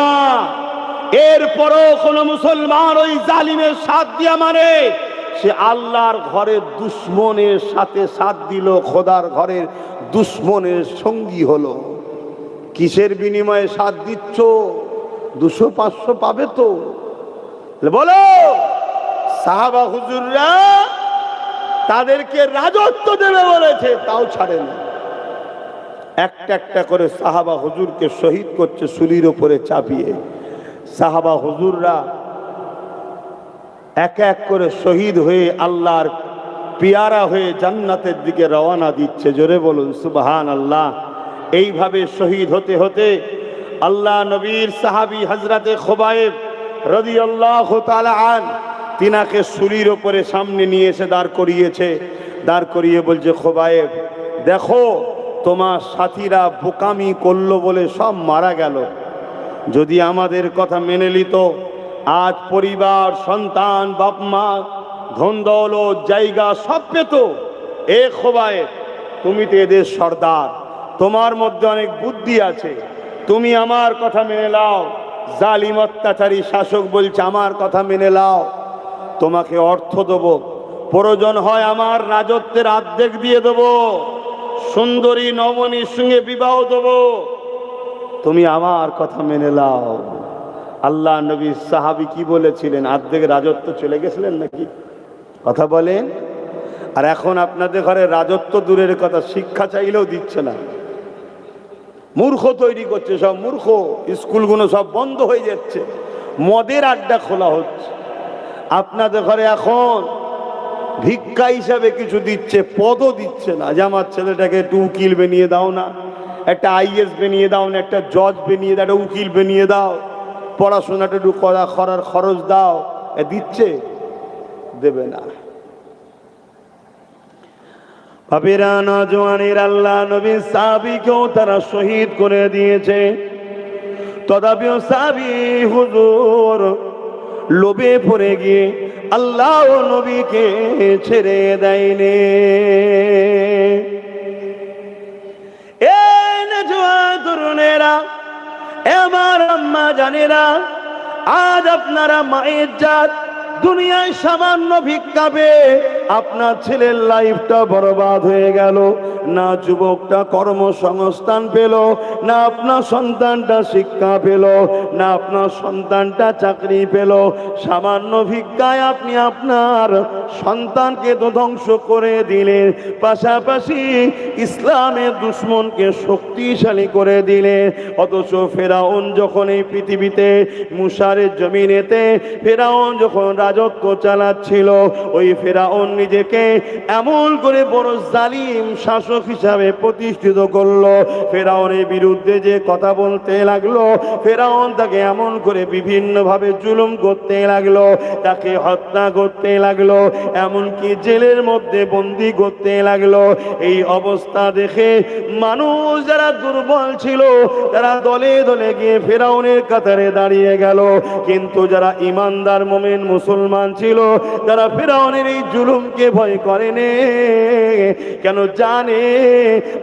এরপরও কোন মুসলমান ওই জালিমের সাথ দিয়া মানে সে আল্লাহর ঘরের দুশ্মনের সাথে সাথ দিল, খোদার ঘরের দুশ্মনের সঙ্গী হলো। কিসের বিনিময়ে সাথ দিচ্ছ? 200-500 পাবে তো? বলো। সাহাবা হুজুররা তাদেরকে রাজত্ব দেবে বলেছে, তাও ছাড়ে না। একটা একটা করে সাহাবা হুজুরকে শহীদ করছে শুলির উপরে চাপিয়ে। সাহাবা হুজুররা এক এক করে শহীদ হয়ে আল্লাহর পিয়ারা হয়ে জান্নাতের দিকে রওনা দিচ্ছে। জোরে বলুন সুবহানাল্লাহ। এইভাবে শহীদ হতে হতে আল্লাহ নবীর সাহাবী হযরতে খুবাইব রাদিয়াল্লাহু তাআলা আন তিনাকে শুলির উপরে সামনে নিয়ে এসে দাঁড় করিয়েছে। দাঁড় করিয়ে বলছে, খুবাইব দেখো তোমার সাথীরা বোকামি করলো বলে সব মারা গেল, যদি আমাদের কথা মেনে নিত আজ পরিবার, সন্তান, বাপ মা, ধন দৌলত, জায়গা সব পেত। এ খুবাইব তুমি তো এদের সর্দার, তোমার মধ্যে অনেক বুদ্ধি আছে, তুমি আমার কথা মেনে নাও। জালিম অত্যাচারী শাসক বলছে আমার কথা মেনে নাও, তোমাকে অর্থ দেবো, প্রয়োজন হয় আমার রাজত্বের অর্ধেক দিয়ে দেবো, সুন্দরী নমনীর সঙ্গে বিবাহ দেবো, তুমি আমার কথা মেনে নাও। আল্লাহ নবী সাহাবী কি বলেছিলেন? অর্ধেক রাজত্ব চলে গেছিলেন নাকি? কথা বলেন। আর এখন আপনাদের ঘরে রাজত্ব দূরের কথা, শিক্ষা চাইলেও দিচ্ছে না। মূর্খ তৈরি করছে সব, মূর্খ। স্কুলগুলো সব বন্ধ হয়ে যাচ্ছে, মদের আড্ডা খোলা হচ্ছে। আপনাদের ঘরে এখন ভিক্ষা হিসাবে কিছু দিচ্ছে, পদও দিচ্ছে না। যে আমার ছেলেটাকে একটু উকিল বানিয়ে দাও না, একটা আইএস বানিয়ে দাও না, একটা জজ বানিয়ে দাও, একটা উকিল বানিয়ে দাও, পড়াশোনাটা একটু করার খরচ দাও, দিচ্ছে? দেবে না। বাপেরা, নওজওয়ানের আল্লাহ নবী সাহাবীকেও তারা শহীদ করে দিয়েছে। তথাপিও সাহাবী হুজুর লোভে পড়ে গিয়ে আল্লাহ ও নবীকে ছেড়ে দেয়নি। এই নওজওয়ান তরুণেরা, আমার আম্মা জানেরা, আজ আপনারা মায়ের জাত দুনিয়ায় সামান্য ভিক্ষা পেয়ে আপনার ছেলের লাইফটা বরবাদ হয়ে গেল। না যুবকটা কর্মসংস্থান পেল, না আপনার সন্তানটা শিক্ষা পেল, না আপনার সন্তানটা চাকরি পেল। সামান্য ভিক্ষায় আপনি আপনার সন্তানকে তো ধ্বংস করে দিলেন, পাশাপাশি ইসলামের দুশ্মনকে শক্তিশালী করে দিলেন। অথচ ফেরাউন যখন এই পৃথিবীতে মুসারের জমিনেতে ফেরাউন যখন রাজত্ব চালাচ্ছিল, ওই ফেরাউন নিজেকে এমন করে বড় জালিম শাসক হিসাবে প্রতিষ্ঠিত করলো। ফেরাউনের বিরুদ্ধে যে কথা বলতে লাগলো, ফেরাউন তাকে এমন করে বিভিন্ন ভাবে জুলুম করতে লাগলো, তাকে হত্যা করতে লাগলো, এমনকি জেলের মধ্যে বন্দি করতে লাগলো। এই অবস্থা দেখে মানুষ যারা দুর্বল ছিল তারা দলে দলে গিয়ে ফেরাউনের কাতারে দাঁড়িয়ে গেল। কিন্তু যারা ইমানদার মুমিন মুসলমান ছিল তারা ফেরাউনের এই জুলুমকে ভয় করেনি। কেন জানে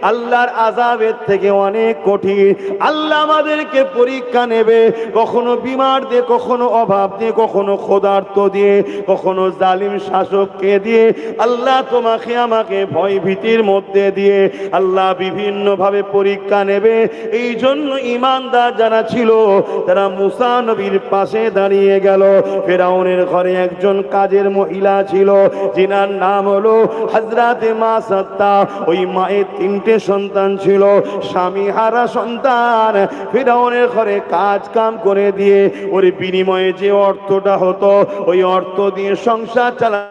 আল্লাহর আযাবের থেকে অনেক কঠিন। আল্লাহ আমাদেরকে পরীক্ষা নেবে, কখনো বিমার দিয়ে, কখনো অভাব দিয়ে, কখনো ক্ষুধার্ত দিয়ে, কখনো জালিম শাসককে দিয়ে। আল্লাহ তোমাকে আমাকে ভয় ভীতির মধ্যে দিয়ে আল্লাহ বিভিন্ন ভাবে পরীক্ষা নেবে। এই জন্য ইমানদার যারা ছিল তারা মুসা নবীর পাশে দাঁড়িয়ে গেল। ফেরাউনের ঘরে একজন কাজের মহিলা ছিল, যিনি মহিলার নাম হলো হযরতে মা সাত্তা। ওই মায়ের 3টে সন্তান ছিল, স্বামী হারা সন্তান। ফিরাউনের ঘরে কাজ কাম করে দিয়ে ওর বিনিময়ে যে অর্থটা হতো ওই অর্থ দিয়ে সংসার চালা।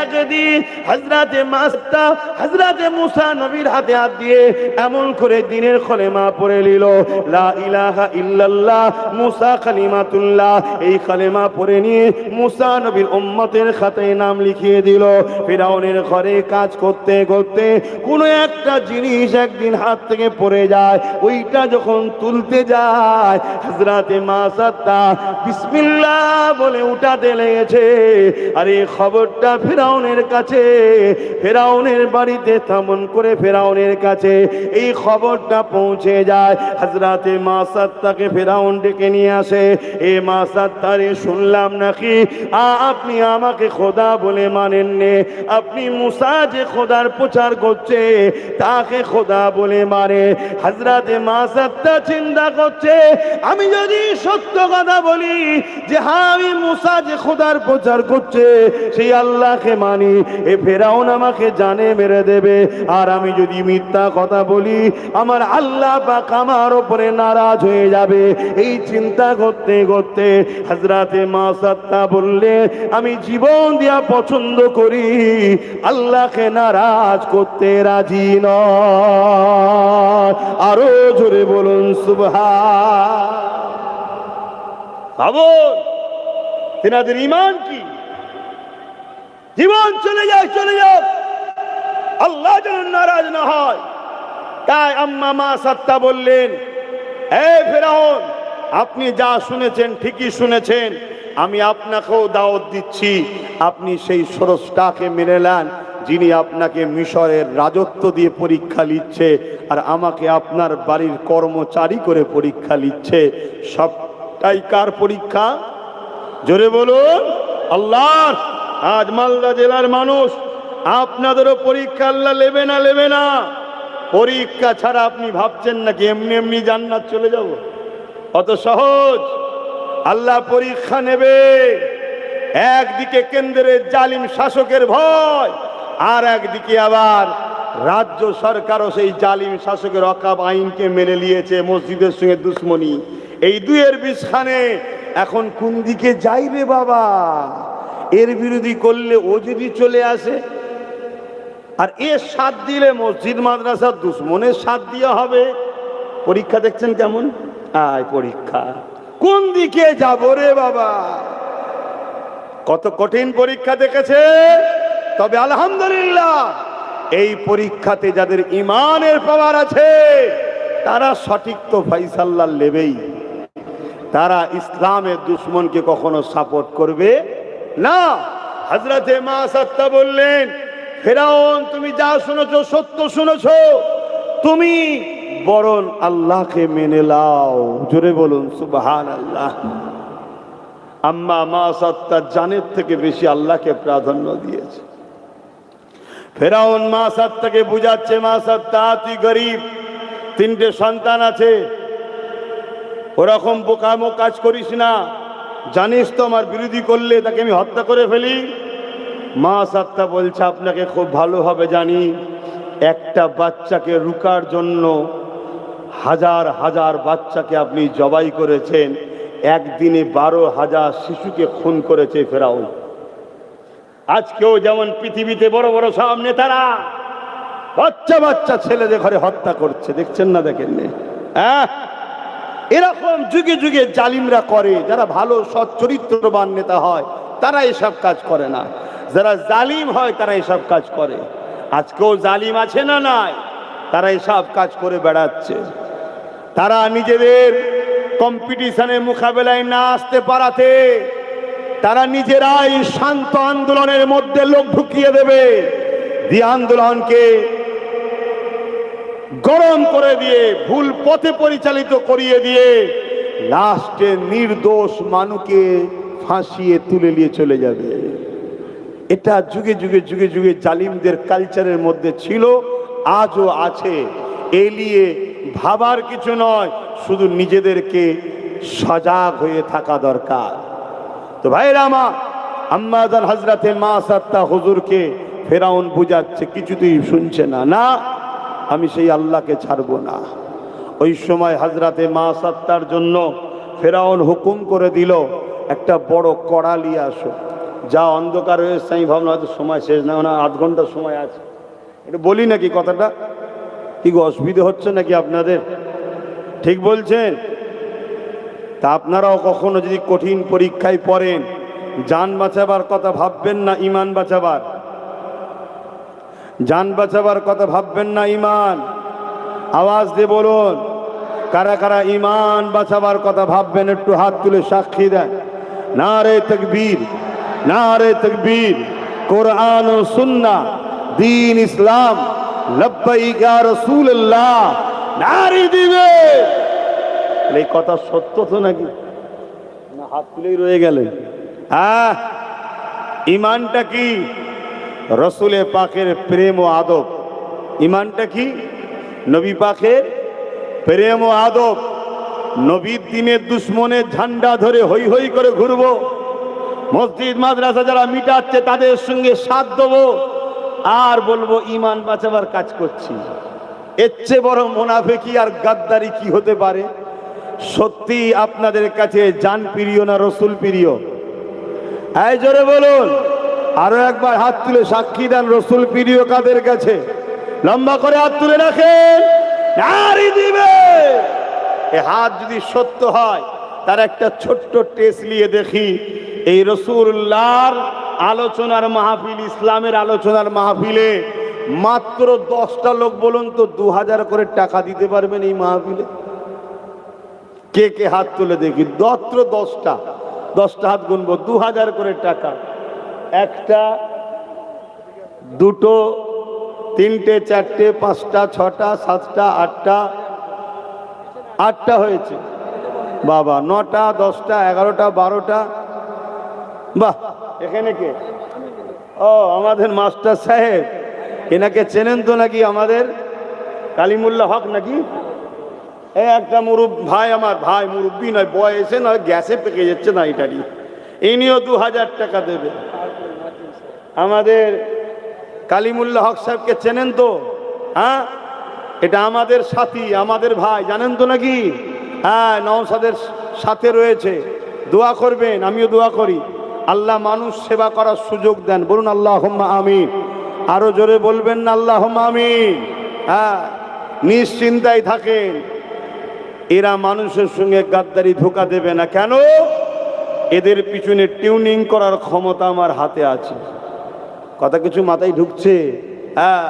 একদিন হযরতে মুসা নবীর হাতে হাত দিয়ে এমন করে দিনের কলেমা পড়ে নিল, লা ইলাহা ইল্লাল্লাহ মুসা কালিমাতুল্লাহ। এই কলেমা পড়ে নিয়ে মুসা নবীর উম্মতের খাতায় নাম লিখিয়ে দিল। ফিরাউনের ঘরে কাজ করতে করতে কোনো একটা জিনিস একদিন হাত থেকে পড়ে যায়, ওইটা যখন তুলতে যায় হযরতে মা সাত্তা বিসমিল্লাহ বলে উঠাতে লেগেছে। আরে খবরটা ফিরাউনের কাছে, ফিরাউনের বাড়িতে তেমন করে ফিরাউনের কাছে এই খবরটা পৌঁছে যায়। হযরতে মা সাত্তাকে ফিরাউন ডেকে নিয়ে আসে, এ মা সাত্তারে শুনলাম নাকি আপনি আমাকে খোদা বলে মানেন নে, আপনি মুসা যে খোদার প্রচার করছে তাকে খোদা বলে মানে। হযরতে মা সাত্তা চিন্তা করছে আমি যদি সত্য কথা বলি যে হ্যাঁ আমি মুসা যে খোদার প্রচার করছে সেই আল্লাহকে মানি, এ ফেরাউন আমাকে জানে মেরে দেবে। আর আমি যদি মিথ্যা কথা বলি আমার আল্লাহ পাক আমার উপরে নারাজ হয়ে যাবে। এই চিন্তা করতে করতে হযরতে মা সাত্তা বললে আমি জীবন দিয়া পছন্দ করি, আল্লাহকে নারাজ করতে রাজি নয়। আরো জোরে বলুন সুবহান। ভাবুন তিনাদের ঈমান কি, জীবন চলে যায় চলে যাক, আল্লাহ যেন নারাজ না হয়। তাই আম্মা মা সাত্তা বললেন, হে ফিরাউন আপনি যা শুনেছেন ঠিকই শুনেছেন, আমি আপনাকেও দাওয়াত দিচ্ছি আপনি সেই স্রষ্টাকে মেনে নেন যিনি আপনাকে মিশরের রাজত্ব দিয়ে পরীক্ষা নিচ্ছে আর আমাকে আপনার বাড়ির কর্মচারী করে পরীক্ষা নিচ্ছে। সবটাই কার পরীক্ষা? জোরে বলুন আল্লাহর। আজ মালদা জেলার মানুষ আপনাদেরও পরীক্ষা আল্লাহ নেবে না নেবে না। পরীক্ষা ছাড়া আপনি ভাবছেন নাকি এমনি এমনি জান্নাত চলে যাব? অত সহজ। আল্লাহ পরীক্ষা নেবে। একদিকে কেন্দ্রের জালিম শাসকের ভয়, আর একদিকে আবার রাজ্য সরকারও সেই জালিম শাসকের অকাব আইনকে মেনে নিয়েছে, মসজিদের সঙ্গে দুশ্মনী। এই দুইয়ের বিছখানে এখন কোন দিকে যাইবে বাবা? এর বিরোধী করলে ও যদি চলে আসে, আর এর সাথ দিলে মসজিদ মাদ্রাসার দুশ্মনের সাথ দেওয়া হবে। পরীক্ষা দেখছেন কেমন? আয় পরীক্ষা, কোন দিকে যাব রে বাবা? কত কঠিন পরীক্ষা দেখেছে। তবে আলহামদুলিল্লাহ এই পরীক্ষাতে যাদের ঈমানের পাওয়ার আছে তারা সঠিক তো ফাইসাল্লাহ নেবেই। তারা ইসলামের দুশ্মনকে কখনো সাপোর্ট করবে না। হযরতে মা সাত্তা বললেন, ফিরাউন তুমি যা শুনেছো সত্য শুনেছো, তুমি বরং আল্লাহকে মেনে নাও। জোরে বলুন সুবহানাল্লাহ। আম্মা মা সাত্তা জানের থেকে বেশি আল্লাহকে প্রাধান্য দিয়েছে। ফিরাউন মা সাত্তাকে বুঝাচ্ছে, মা সাত্তা তুই গরিব, 3টে সন্তান আছে, ওরকম বোকামো কাজ করিস না। জানিস তো আমার বিরোধী করলে তাকে আমি হত্যা করে ফেলি। মা সাত্তা বলছে আপনাকে খুব ভালোভাবে জানি, একটা বাচ্চাকে রুকার জন্য হাজার হাজার বাচ্চাকে আপনি জবাই করেছেন, একদিনে 12,000 শিশুকে খুন করেছে ফেরাউন। আজকেও যেমন পৃথিবীতে বড় বড় সব নেতারা বাচ্চা বাচ্চা ছেলেদের ঘরে হত্যা করছে, দেখছেন না দেখেন? হ্যাঁ, এরকম যুগে যুগে জালিমরা করে। যারা ভালো সৎ চরিত্রবান নেতা হয় তারা এসব কাজ করে না, যারা জালিম হয় তারা এসব কাজ করে। আজকেও জালিম আছে না নাই? তারা এসব কাজ করে বেড়াচ্ছে। তারা নিজেদের কম্পিটিশনে মোকাবেলায় না আসতে পারাতে তারা নিজেরাই শান্ত আন্দোলনের মধ্যে লোক ঢুকিয়ে দেবে, দিয়ে আন্দোলনকে গরম করে দিয়ে ভুল পথে পরিচালিত করিয়ে দিয়ে লাস্টে নির্দোষ মানুষকে ফাঁসিয়ে তুলে নিয়ে চলে যাবে। এটা যুগে যুগে যুগে যুগে জালিমদের কালচারের মধ্যে ছিল, আজও আছে। এলিয়ে ভাবার কিছু নয়, শুধু নিজেদেরকে সজাগ হয়ে থাকা দরকার। তো ভাইরা আমার, আম্মাজান হযরতে মা সাত্তা হুজুরকে ফেরাউন বুঝাচ্ছে, কিছুতেই শুনছে না। না, আমি সেই আল্লাহকে ছাড়বো না। ওই সময় হযরতে মা সাত্তার জন্য ফেরাউন হুকুম করে দিল, একটা বড় কড়া নিয়ে আসো। যা অন্ধকার হয়েছে, আমি ভাবলাম হয়তো সময় শেষ, না না 8 ঘন্টা সময় আছে, এটা বলি নাকি কথাটা? কি গো, অসুবিধা হচ্ছে নাকি আপনাদের? ঠিক বলছেন? তা আপনারাও কখনো যদি কঠিন পরীক্ষায় পড়েন, জান বাঁচাবার কথা ভাববেন না, ইমান বাঁচাবার। জান বাঁচাবার কথা ভাববেন না, ইমান। আওয়াজ দিয়ে বলুন, কারা কারা ইমান বাঁচাবার কথা ভাববেন? একটু হাত তুলে সাক্ষী দেন। নারে তাকবীর, নারে তাকবীর। কোরআন ও সুন্নাহ, দ্বীন ইসলাম, লব্বাইক ইয়া রাসূলুল্লাহ নারী দিবে। এই কথা সত্য তো নাকি? না হাত তুলেই রয়ে গেলেন? ইমানটা কি? রসুলে পাকের প্রেম ও আদব। ইমানটা কি? নবী পাকের প্রেম ও আদব। নবীর দিনের দুশ্মনের ঝান্ডা ধরে হই হই করে ঘুরবো, মসজিদ মাদ্রাসা যারা মিটাচ্ছে তাদের সঙ্গে সাথ দেবো, আর বলবো ইমান বাঁচাবার কাজ করছি। এর চেয়ে বড় মুনাফিকি আর গাদ্দারি কি হতে পারে? সত্যি আপনাদের কাছে জান প্রিয় না রসুল প্রিয়? এই জোরে বলুন, আরো একবার হাত তুলে সাক্ষী দেন, রসুল প্রিয় কাদের কাছে? লম্বা করে হাত তুলে রাখেন, নারী দিবে। এ হাত যদি সত্য হয়, তার একটা ছোট্ট টেস্ট নিয়ে দেখি। এই রসুল্লাহর আলোচনার মাহফিল, ইসলামের আলোচনার মাহফিলে মাত্র 10টা লোক বলুন তো 2000 করে টাকা দিতে পারবেন এই মাহফিলে? কে কে হাত তুলে দেখি, মাত্র 10টা হাত গুনবো, 2000 করে টাকা। একটা, দুটো, তিনটে, চারটে, পাঁচটা, ছটা, সাতটা, আটটা হয়েছে বাবা, 9টা, 10টা, 11টা, 12টা। বাহ, এখানে কে? ও আমাদের মাস্টার সাহেব, এনাকে চেনেন তো নাকি? আমাদের কালিমুল্লাহ হক নাকি? একটা ভাই, আমার ভাই, মুরব্বী নয়, বয়সে নয়, গ্যাসে পেকে যাচ্ছে না এটারই। ইনিও 2000 টাকা দেবে। আমাদের কালিমুল্লাহ হক সাহেবকে চেনেন তো? হ্যাঁ, এটা আমাদের সাথী, আমাদের ভাই, জানেন তো নাকি? হ্যাঁ, নওশাদের সাথে রয়েছে। দোয়া করবেন, আমিও দোয়া করি, আল্লাহ মানুষ সেবা করার সুযোগ দেন। বলুন আল্লাহুম্মা আমিন। আরো জোরে বলবেন না আল্লাহুম্মা আমিন? হ্যাঁ, নিশ্চিন্তায় থাকেন, এরা মানুষের সঙ্গে গাদ্দারি ধোঁকা দেবে না। কেন? এদের পিছনে টিউনিং করার ক্ষমতা আমার হাতে আছে। কথা কিছু মাথায় ঢুকছে? হ্যাঁ।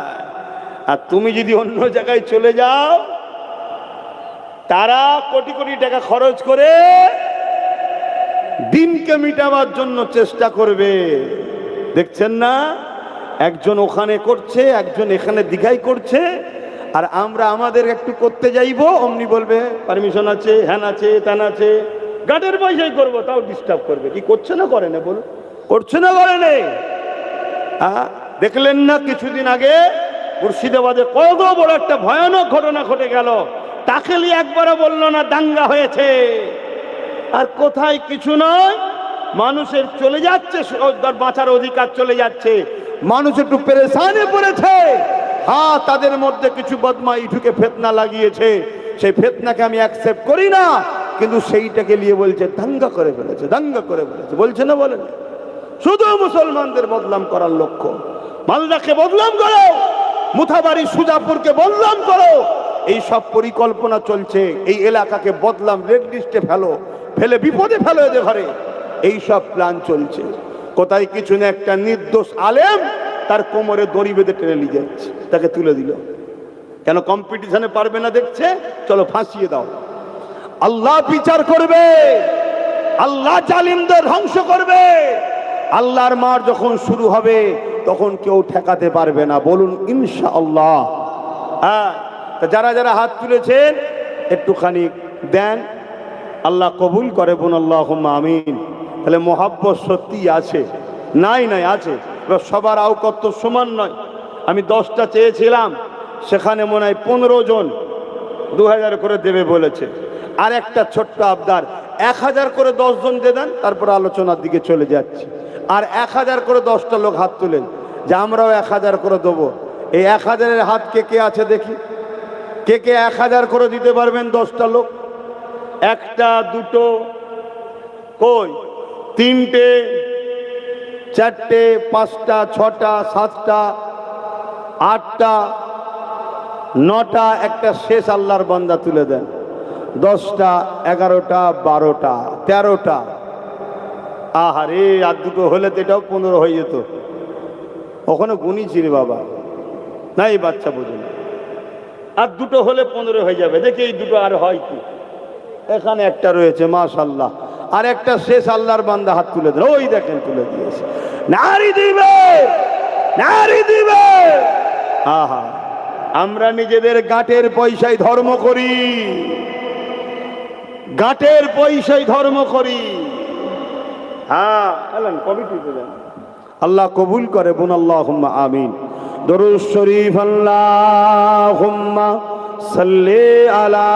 আর তুমি যদি অন্য জায়গায় চলে যাও, তারা কোটি কোটি টাকা খরচ করে দিনকে মিটাবার জন্য চেষ্টা করবে। দেখছেন না? একজন ওখানে করছে, একজন এখানে দীঘায় করছে, আর আমরা আমাদের একটু করতে যাইবো, অমনি বলবে পারমিশন আছে, হ্যান আছে, ত্যান আছে, গার্ডের পয়সাই করবো, তাও ডিস্টার্ব করবে। কি করছে না করে না? বলুন, করছে না করে নেই? দেখলেন না কিছুদিন আগে মুর্শিদাবাদে কত বড় একটা ভয়ানক ঘটনা ঘটে গেল? টাকেলি একবারও বললো না দাঙ্গা হয়েছে। আর কোথায় কিছু নয়, মানুষের চলে যাচ্ছে, বাঁচার অধিকার চলে যাচ্ছে, মানুষ একটু পেরেশানে পড়েছে। হ্যাঁ, তাদের মধ্যে কিছু বদমাই ঢুকে ফিতনা লাগিয়েছে, সেই ফিতনাকে আমি অ্যাকসেপ্ট করি না, কিন্তু সেইটাকে নিয়ে বলছে দাঙ্গা করে ফেলেছে, দাঙ্গা করে ফেলেছে। বলছে না? বলেন? শুধু মুসলমানদের বদনাম করার লক্ষ্য। মালদাকে বদনাম করো, মুথাবাড়ি সুজাপুরকে বদনাম করো, এই সব পরিকল্পনা চলছে। এই এলাকাকে বদনাম, রেড লিস্টে ফেলে বিপদে ফেলো এদের ঘরে, এই সব প্ল্যান চলছে। কোথায় কিছু না, একটা নির্দোষ আলেম তার কোমরে দড়ি বেঁধে টেনে নিয়ে যাচ্ছে, তাকে তুলে দিল। কেন? কম্পিটিশনে পারবে না দেখছে, চলো ফাঁসিয়ে দাও। আল্লাহ বিচার করবে, আল্লাহ জালিমদের ধ্বংস করবে। আল্লাহর মার যখন শুরু হবে, তখন কেউ ঠেকাতে পারবে না। বলুন ইনশাআল্লাহ। হ্যাঁ, যারা যারা হাত তুলেছেন একটুখানি দেন, আল্লাহ কবুল করে। বোন আল্লাহুম্মা আমিন। তাহলে মহাব্বত সত্যি আছে? নাই আছে। সবার আওকাত সমান নয়। আমি 10টা চেয়েছিলাম, সেখানে মনে হয় 15 জন 2000 করে দেবে বলেছে। আর একটা ছোট্ট আবদার, 1000 করে 10 জন দিয়ে দেন, তারপর আলোচনার দিকে চলে যাচ্ছে। আর 1000 করে 10টা লোক হাত তুলেন যে আমরাও 1000 করে দেবো। এই 1000-এর হাত কে কে আছে দেখি, কে কে 1000 করে দিতে পারবেন? 10টা লোক। একটা, দুটো, কই? 3টে, 4টে, 5টা, 6টা, 7টা, 8টা, 9টা। একটা শেষ আল্লাহর বান্দা তুলে দেন। 10টা, 11টা, 12টা, 13টা। আহারে, আর দুটো হলে তো এটাও 15 হয়ে যেত। ওখানে গুনিছি রে বাবা, না এই বাচ্চা বুঝুন, আর দুটো হলে 15 হয়ে যাবে। দেখি এই দুটো আর হয় কি। এখানে একটা রয়েছে, মাশাআল্লাহ। আর একটা শেষ আল্লাহর বান্দা হাত তুলে দেন, ওই দেখেন তুলে দিয়েছে। নারী দিবে, নারী দিবে। আহা, আমরা নিজেদের গাঁটের পয়সায় ধর্ম করি, গাঁটের পয়সায় ধর্ম করি। হ্যাঁ, এলেন কমিটিতে দেন, আল্লাহ কবুল করে। বোন আল্লাহুম্মা আমিন। দরুদ শরীফ আল্লাহুম্মা সাল্লি আলা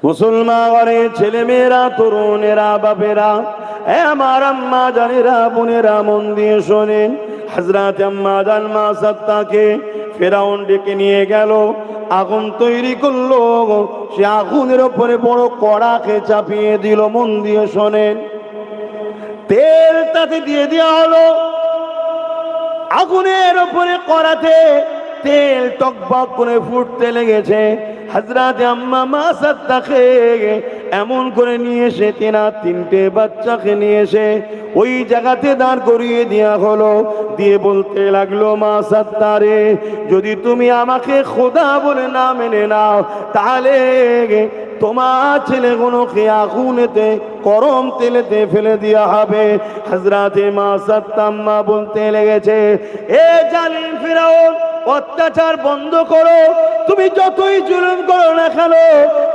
মুসলমান ঘরের ছেলে মেয়েরা, তরুণেরা, বাপেরা, আমার আম্মা জানেরা, বোনেরা, মন দিয়ে শোনেন। হযরত আম্মা জান মা সাত্তাকে ফেরাউন ডেকে নিয়ে গেল, আগুন তৈরি করলো, সে আগুনের উপরে বড় কড়াকে চাপিয়ে দিল। মন দিয়ে শোনেন, তেল তাতে দিয়ে দেওয়া হলো। আগুনের উপরে কড়াতে তেল টকবক করে ফুটতে লেগেছে। হযরত আম্মা মা সাত্তাকে এমন করে নিয়ে এসে 3টে বাচ্চাকে নিয়ে এসে ওই জায়গাতে দাঁড় করিয়ে দেওয়া হলো। দিয়ে বলতে লাগলো, মা সাত্তারে, যদি তুমি আমাকে খোদা বলে না মেনে নাও, তাহলে তোমার ছেলেগুলোকে আগুনেতে, গরম তেলেতে ফেলে দেওয়া হবে। হযরত মা সাত্তাম্মা বলতে লেগেছে, এ জালিম ফিরাউন, অত্যাচার বন্ধ করো। তুমি যতই জুলুম করো না কেন,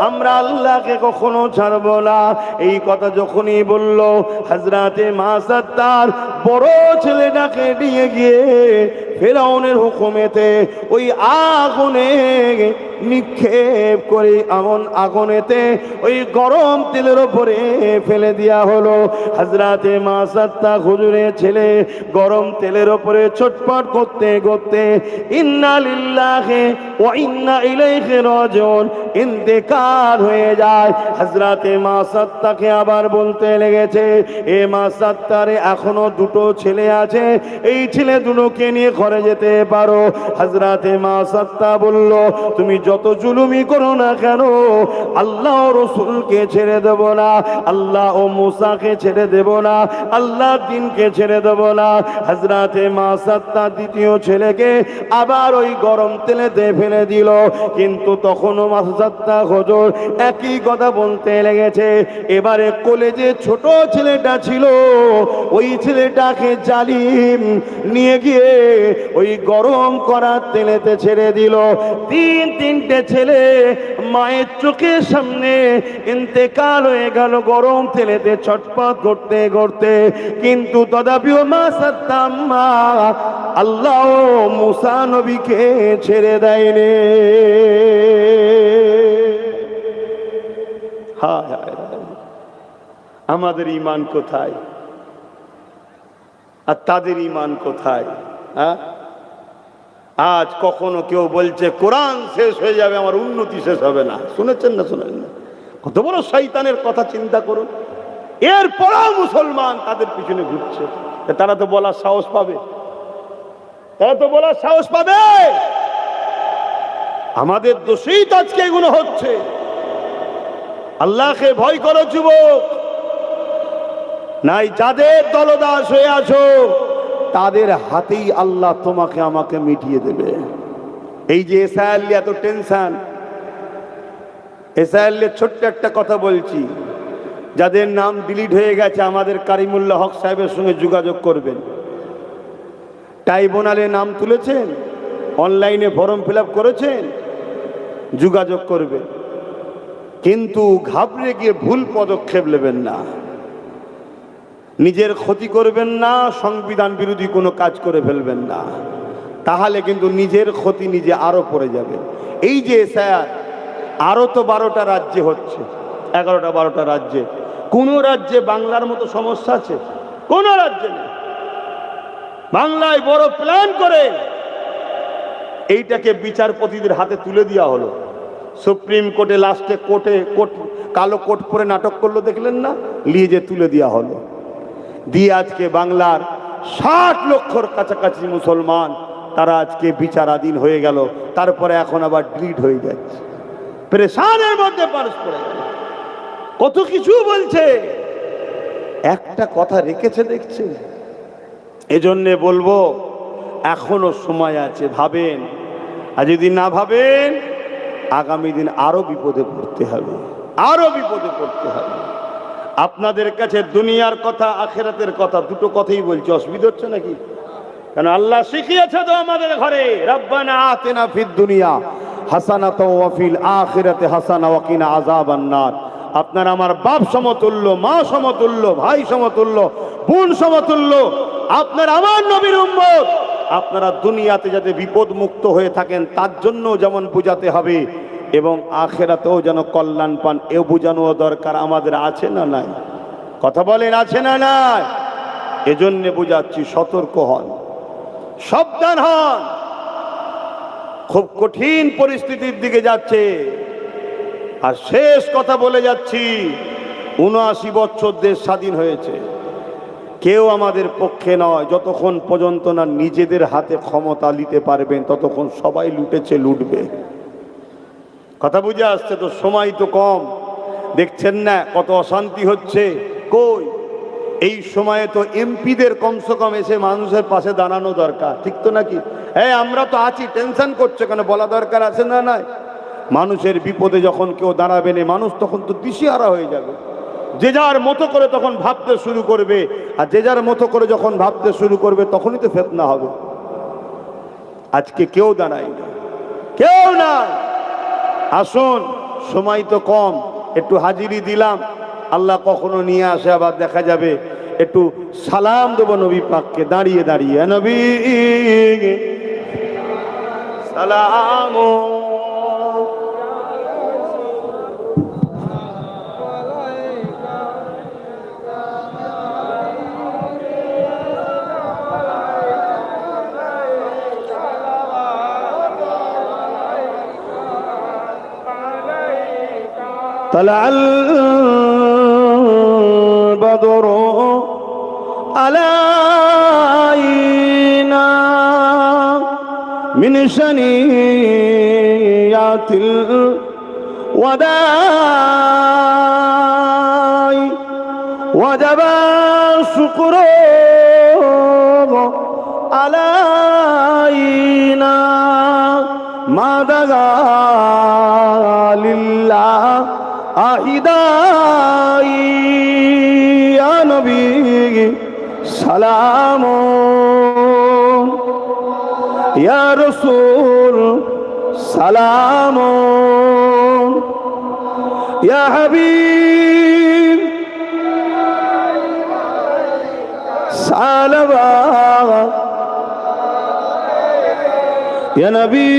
আমরা আল্লাহকে কখনো ছাড়বো না। এই কথা যখনই বলল, হযরতে মা সাত্তার বড় ছেলেটাকে নিয়ে গিয়ে ফেরাউনের হুকুমেতে ওই আগুনে নিক্ষেপ করে, এমন আগুনেতে ওই গরম তেলের উপরে ফেলে দেওয়া হলো। হযরতে মা সাত্তা হুজুরের ছেলে গরম তেলের উপরে ছটফট করতে করতে ইন্না লিল্লাহি ওয়া ইন্না ইলাইহি রাজিউন ইন্তেকাল হয়ে যায়। হযরতে মা সাত্তাকে আবার বলতে লেগেছে, এ মা সাত্তারে, এখনো 2টো ছেলে আছে, এই ছেলে দুটোকে নিয়ে ঘরে যেতে পারো। হযরতে মা সাত্তা বলল, তুমি যত জুলুমি করো না কেন, আল্লাহ ও রাসূলকে ছেড়ে দেব না, আল্লাহ ও মুসাকে ছেড়ে দেব না, আল্লাহ দ্বীনকে ছেড়ে দেব না। হযরতে মা সাত্তা দ্বিতীয় ছেলেকে আবার ওই গরম তেলেতে ফেলে দিল। কিন্তু তখনও মা সাত্তা হুজুর একই কথা বলতে লেগেছে। এবারে কোলে যে ছোট ছেলেটা ছিল, ওই ছেলেটাকে জালিম নিয়ে গিয়ে ওই গরম করা তেলেতে ছেড়ে দিল। 3টে ছেলে মায়ের চোখের সামনে ইন্তেকাল হয়ে গেল গরম তেলেতে ছটফট করতে করতে। কিন্তু তথাপিও মা সাত্তাম্মা আল্লাহ মুসা নবীকে ছেড়ে দেয়নি। হায় হায়, আমাদের ঈমান কোথায় আর তাদের ঈমান কোথায়? হ্যাঁ, আজ কখনো কেউ বলছে কোরআন শেষ হয়ে যাবে, আমার উন্নতি শেষ হবে না। শুনেছেন না? শুনেন না? কত বড় শয়তানের কথা চিন্তা করুন। এরপরও মুসলমান তাদের পিছনে ঘুরছে। তারা তো বলার সাহস পাবে, তারা তো বলার সাহস পাবে। আমাদের দোষেই তো আজকে এগুলো হচ্ছে। আল্লাহকে ভয় করো যুবক, নাই যাদের দলদাস হয়ে আছো, তাদের হাতেই আল্লাহ তোমাকে আমাকে মিটিয়ে দেবে। এই যে এসআইএল এত টেনশন, এসআইএল ছোট্ট একটা কথা বলছি, যাদের নাম ডিলিট হয়ে গেছে আমাদের কারিমুল্লাহ হক সাহেবের সঙ্গে যোগাযোগ করবেন। ট্রাইব্যুনালে নাম তুলেছেন, অনলাইনে ফর্ম ফিল আপ করেছেন, যোগাযোগ করবেন। কিন্তু ঘাবড়ে গিয়ে ভুল পদক্ষেপ নেবেন না। নিজের ক্ষতি করবেন না, সংবিধান বিরোধী কোনো কাজ করে ফেলবেন না, তাহলে কিন্তু নিজের ক্ষতি নিজে আরো পড়ে যাবে। এই যে স্যার আরো তো 12টা রাজ্যে হচ্ছে, 11টা 12টা রাজ্যে, কোন রাজ্যে বাংলার মতো সমস্যা আছে? কোন রাজ্যে নেই। বাংলায় বড় প্ল্যান করে এইটাকে বিচারপতিদের হাতে তুলে দেওয়া হলো। সুপ্রিম কোর্টে লাস্টে কোর্ট কালো কোট পরে নাটক করলো, দেখলেন না? নিয়ে যে তুলে দেওয়া হলো, দিয়ে আজকে বাংলার 60 লক্ষর কাছাকাছি মুসলমান তারা আজকে বিচারাধীন হয়ে গেল। তারপরে এখন আবার ডিলিট হয়ে যাচ্ছে, প্রেশানের মধ্যে পারস পড়ে গেল, কত কিছু বলছে, একটা কথা রেখেছে দেখছে। এজন্যে বলবো এখনো সময় আছে, ভাবেন। আর যদি না ভাবেন আগামী দিন আরো বিপদে পড়তে হবে, আরো বিপদে পড়তে হবে। আপনাদের কাছে দুনিয়ার কথা আখিরাতের কথা দুটো কথাই বলছি, অসুবিধা হচ্ছে নাকি? কারণ আল্লাহ শিখিয়েছে তো আমাদের ঘরে, রব্বানা আতিনা ফিদ দুনিয়া হাসানাতাও ওয়া ফিল আখিরাতি হাসানা ওয়া কিনা আযাবান নার। আপনার আমার বাপ সমতুল্য, মা সমতুল্য, ভাই সমতুল্য, বোন সমতুল্য, আপনার আমার নবীর উম্মত। আপনারা দুনিয়াতে যাতে বিপদ মুক্ত হয়ে থাকেন তার জন্য যেমন বোঝাতে হবে, এবং আখিরাতেও যেন কল্যাণ পান, এও বোঝানো দরকার আমাদের, আছে না নাই? কথা বলেন, আছে না নাই? এজন্য বোঝাচ্ছি, সতর্ক হন, সাবধান হন। খুব কঠিন পরিস্থিতির দিকে যাচ্ছে। আর শেষ কথা বলে যাচ্ছি, ৭৯ বছর দেশ স্বাধীন হয়েছে, কেউ আমাদের পক্ষে নয়। যতক্ষণ পর্যন্ত না নিজেদের হাতে ক্ষমতা নিতে পারবেন ততক্ষণ সবাই লুটেছে, লুটবে। কথা বুঝে আসছে তো? সময় তো কম, দেখছেন না কত অশান্তি হচ্ছে। কই এই সময়ে তো এমপিদের কমসে কম এসে মানুষের পাশে দাঁড়ানো দরকার, ঠিক তো নাকি? হ্যাঁ, আমরা তো আছি, টেনশন করছে কেন? বলা দরকার আছে না নাই? মানুষের বিপদে যখন কেউ দাঁড়াবে না, মানুষ তখন তো দিশেহারা হয়ে যাবে, যে যার মতো করে তখন ভাবতে শুরু করবে। আর যে যার মতো করে যখন ভাবতে শুরু করবে তখনই তো ফিতনা হবে। আজকে কেউ দাঁড়ায় না, কেউ না। আসুন, সময় তো কম, একটু হাজিরি দিলাম, আল্লাহ কখনো নিয়ে আসে আবার দেখা যাবে। একটু সালাম দেবো নবী পাককে দাঁড়িয়ে দাঁড়িয়ে, নবী সালাম। طلع البدر علينا من شنيات الوداع وجب الشكر علينا ما دعا لله আহিদাই ইয়া নবী সালাম, ইয়া রাসূল সালাম, ইয়া হাবিব সালাওয়াত, ইয়া নবী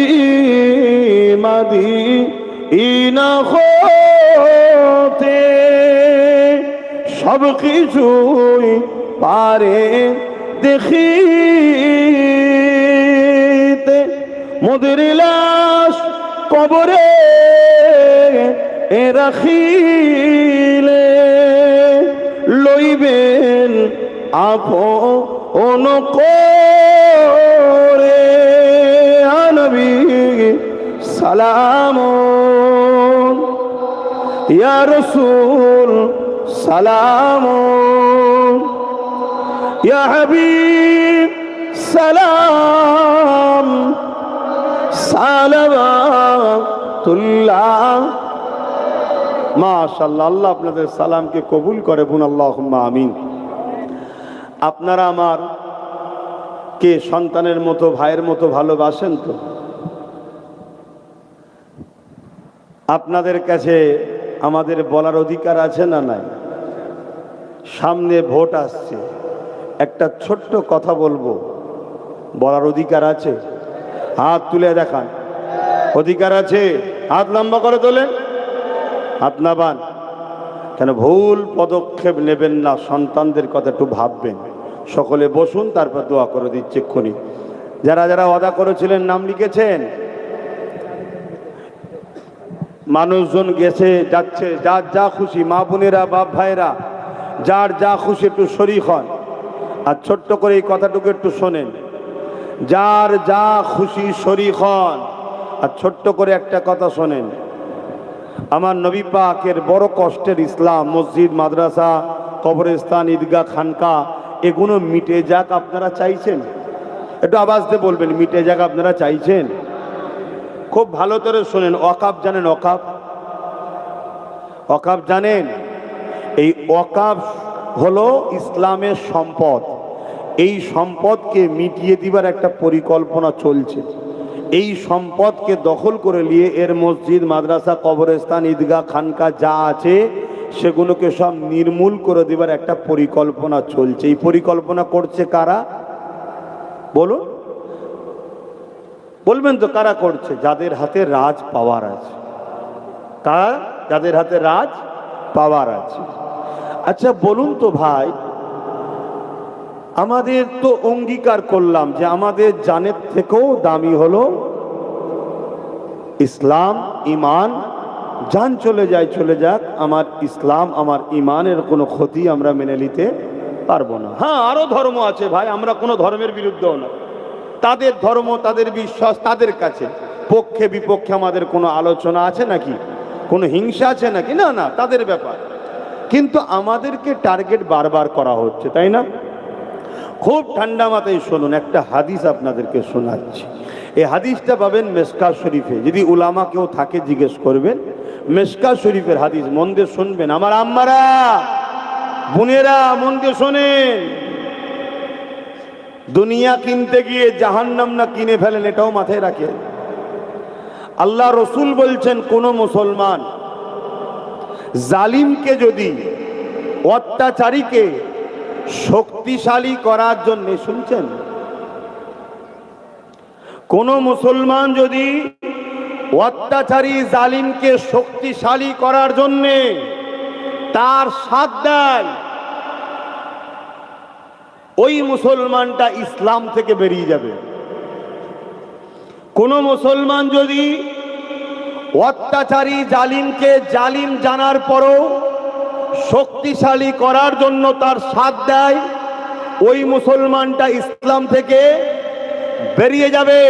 মদিনা হতে সব কিছুই পারে দেখিতে, মোদের লাশ কবরে রাখিলে লইবেন আপন করে, নবী সালাম, ইয়া রাসূল সালাম, ইয়া হাবিব সালাম, সালাওয়াতুল্লাহ। মাশাআল্লাহ, আল্লাহ আপনাদের সালামকে কবুল করে, বোন আল্লাহুম্মা আমিন। আপনারা আমার কে সন্তানের মতো, ভাইয়ের মতো ভালোবাসেন তো? আপনাদের কাছে আমাদের বলার অধিকার আছে না নাই? সামনে ভোট আসছে, একটা ছোট্ট কথা বলবো, বলার অধিকার আছে? হাত তুলে দেখান। অধিকার আছে? হাত লম্বা করে তোলেন, হাত নামান। কেন ভুল পদক্ষেপ নেবেন না, সন্তানদের কথা একটু ভাববেন। সকলে বসুন, তারপর দোয়া করে দিচ্ছে এক্ষুনি। যারা যারা ওয়াদা করেছিলেন নাম লিখেছেন? মানুষজন গেছে যাচ্ছে, যার যা খুশি, মা বোনেরা বাপ ভাইরা যার যা খুশি একটু শরীক হন। আর ছোট্ট করে এই কথাটুকু একটু শোনেন, যার যা খুশি শরীক হন। আর ছোট্ট করে একটা কথা শোনেন, আমার নবী পাকের বড় কষ্টের ইসলাম, মসজিদ মাদ্রাসা কবরস্থান ঈদগাহ খানকা এগুলো মিটে যাক আপনারা চাইছেন? একটু আওয়াজ দিয়ে বলবেন, মিটে যাক আপনারা চাইছেন? খুব ভালো করে শোনেন। ওয়াকাফ জানেন? ওয়াকাফ, ওয়াকাফ জানেন? এই ওয়াকাফ হলো ইসলামের সম্পদ। এই সম্পদকে মিটিয়ে দিবার একটা পরিকল্পনা চলছে। এই সম্পদকে দখল করে নিয়ে এর মসজিদ মাদ্রাসা কবরস্থান ঈদগাহ খানকা যা আছে সেগুলোকে সব নির্মূল করে দেবার একটা পরিকল্পনা চলছে। এই পরিকল্পনা করছে কারা বলুন? বলবেন তো কারা করছে? যাদের হাতে রাজ পাওয়ার আছে। কারা? যাদের হাতে রাজ পাওয়ার আছে। আচ্ছা বলুন তো ভাই, আমাদের তো অঙ্গীকার করলাম যে আমাদের জানের থেকেও দামি হলো ইসলাম, ইমান। জান চলে যায় চলে যাক, আমার ইসলাম আমার ইমানের কোনো ক্ষতি আমরা মেনে নিতে পারবো না। হ্যাঁ, আরো ধর্ম আছে ভাই, আমরা কোনো ধর্মের বিরুদ্ধেও না। তাদের ধর্ম, তাদের বিশ্বাস, তাদের কাছে পক্ষে বিপক্ষে আমাদের কোনো আলোচনা আছে নাকি? কোনো হিংসা আছে নাকি? না না, তাদের ব্যাপার। কিন্তু আমাদেরকে টার্গেট বারবার করা হচ্ছে, তাই না? খুব ঠান্ডা মাথায় শুনুন, একটা হাদিস আপনাদেরকে শোনাচ্ছি। এই হাদিসটা পাবেন মেশকাত শরীফে। যদি উলামা কেউ থাকে জিজ্ঞেস করবেন, মেশকাত শরীফের হাদিস। মন দিয়ে শুনবেন আমার আম্মারা, বোনেরা, মন দিয়ে শোনেন। দুনিয়া কিনতে গিয়ে জাহান্নাম না কিনে ফেলেন, এটাও মাথায় রাখেন। আল্লাহ রসুল বলছেন, কোন মুসলমান জালিমকে যদি, অত্যাচারীকে শক্তিশালী করার জন্য, শুনছেন, কোন মুসলমান যদি অত্যাচারী জালিমকে শক্তিশালী করার জন্য তার সাথ দেয়, ওই মুসলমানটা ইসলাম থেকে বেরিয়ে যাবে। কোন মুসলমান যদি অত্যাচারী জালিমকে জালিম জানার পরও শক্তিশালী করার জন্য তার সাথ দেয়, ওই মুসলমানটা ইসলাম থেকে বেরিয়ে যাবে।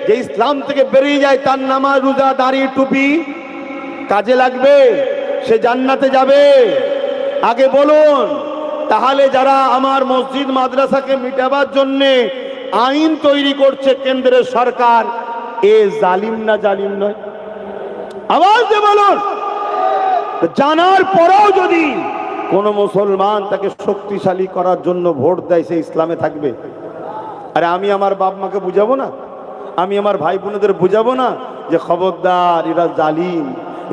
যে ইসলাম থেকে বেরিয়ে যায় তার নামাজ রোজা দাড়ি টুপি কাজে লাগবে? সে জান্নাতে যাবে? আগে বলুন। তাহলে যারা আমার মসজিদ মাদ্রাসাকে মিটাবার জন্য আইন তৈরি করছে কেন্দ্রের সরকার, এ জালিম না জালিম নয়? আওয়াজ দিয়ে বলুন। জানার পরেও যদি কোন মুসলমান তাকে শক্তিশালী করার জন্য ভোট দেয়, সে ইসলামে থাকবে? আরে আমি আমার বাপ মাকে বুঝাবো না? আমি আমার ভাই বোনেদের বুঝাবো না যে খবরদার, এরা জালিম,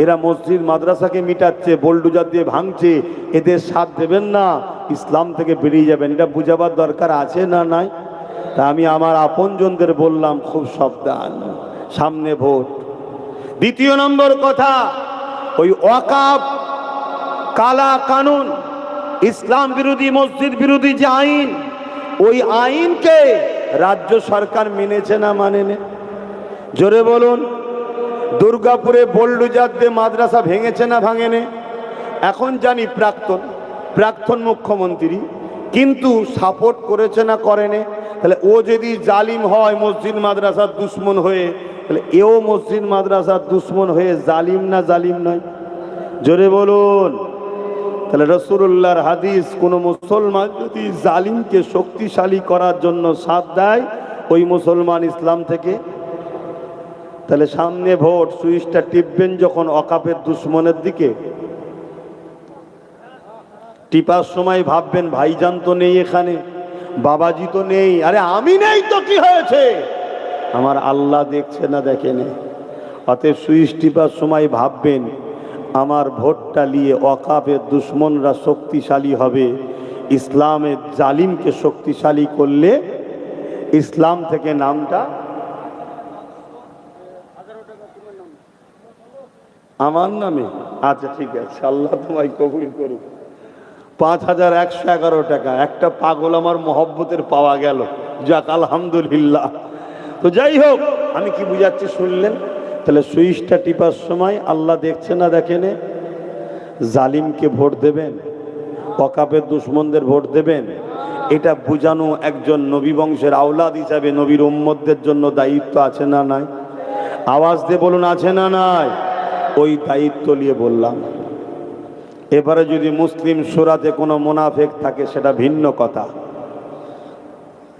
এরা মসজিদ মাদ্রাসাকে মিটাচ্ছে, বোলডুজার দিয়ে ভাঙছে, এদের সাথ দেবেন না, ইসলাম থেকে বেরিয়ে যাবেন? এটা বুঝাবার দরকার আছে না নাই? তা আমি আমার আপনজনদের বললাম, খুব সাবধান, সামনে ভোট। দ্বিতীয় নম্বর কথা, ওই ওয়াকাফ কালা কানুন, ইসলাম বিরোধী, মসজিদ বিরোধী যে আইন, ওই আইনকে রাজ্য সরকার মেনেছে না মানেনি? জোরে বলুন। দুর্গাপুরে বোলডুজার দিয়ে মাদ্রাসা ভেঙেছে না ভাঙেনি? এখন জানি প্রাক্তন মুখ্যমন্ত্রী, কিন্তু সাপোর্ট করেছে না করেনি? তাহলে ও যদি জালিম হয় মসজিদ মাদ্রাসার দুশ্মন হয়ে, তাহলে এও মসজিদ মাদ্রাসার দুশ্মন হয়ে জালিম না জালিম নয়? জোরে বলুন। তাহলে রাসূলুল্লাহর হাদিস, কোন মুসলমান যদি জালিমকে শক্তিশালী করার জন্য সাথ দেয়, ওই মুসলমান ইসলাম থেকে। তাহলে সামনে ভোট, সুইচটা টিপবেন যখন ওয়াকাফের দুশ্মনের দিকে, টিপার সময় ভাববেন ভাইজান তো নেই এখানে, বাবাজি তো নেই। আরে আমি নেই তো কি হয়েছে? আমার আল্লাহ দেখছে না দেখেনি? অতএব সুইচ টিপার সময় ভাববেন আমার ভোটটা নিয়ে ওয়াকাফের দুশ্মনরা শক্তিশালী হবে, ইসলামের জালিমকে শক্তিশালী করলে ইসলাম থেকে নামটা আমার নামে। আচ্ছা ঠিক আছে, আল্লাহ তোমায় কবুল করুক। 5111 টাকা একটা পাগল আমার মহব্বতের পাওয়া গেল, যাক আলহামদুলিল্লাহ। তো যাই হোক, আমি কি বুঝাচ্ছি শুনলেন? তাহলে সুইচটা টিপার সময় আল্লাহ দেখছে না দেখেনে? জালিমকে ভোট দেবেন, ওয়াকাফের দুশ্মনদের ভোট দেবেন, এটা বুঝানো একজন নবী বংশের আওলাদ হিসাবে নবীর উম্মতদের জন্য দায়িত্ব আছে না নাই? আওয়াজ দিয়ে বলুন, আছে না নাই? ওই দায়িত্ব নিয়ে বললাম। এবারে যদি মুসলিম শূরাতে কোনো মুনাফেক থাকে সেটা ভিন্ন কথা,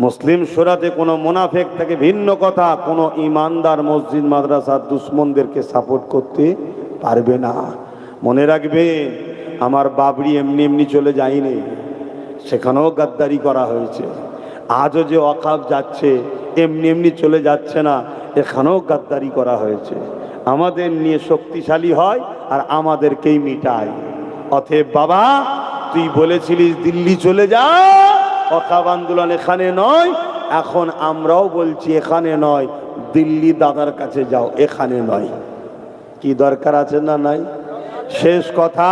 মুসলিম শূরাতে কোনো মুনাফেক থাকে ভিন্ন কথা। কোনো ইমানদার মসজিদ মাদ্রাসার দুশ্মনদেরকে সাপোর্ট করতে পারবে না। মনে রাখবেন, আমার বাবরি এমনি এমনি চলে যায়নি, সেখানেও গাদ্দারি করা হয়েছে। আজও যে ওয়াকাফ যাচ্ছে এমনি এমনি চলে যাচ্ছে না, এখানেও গাদ্দারি করা হয়েছে। আমাদের নিয়ে শক্তিশালী হয় আর আমাদেরকেই মিটায়। অতএব বাবা, তুই বলেছিলিস দিল্লি চলে যা, ওয়াকাফ আন্দোলন এখানে নয়। এখন আমরাও বলছি এখানে নয়, দিল্লি দাদার কাছে যাও, এখানে নয়। কি দরকার আছে না নাই? শেষ কথা,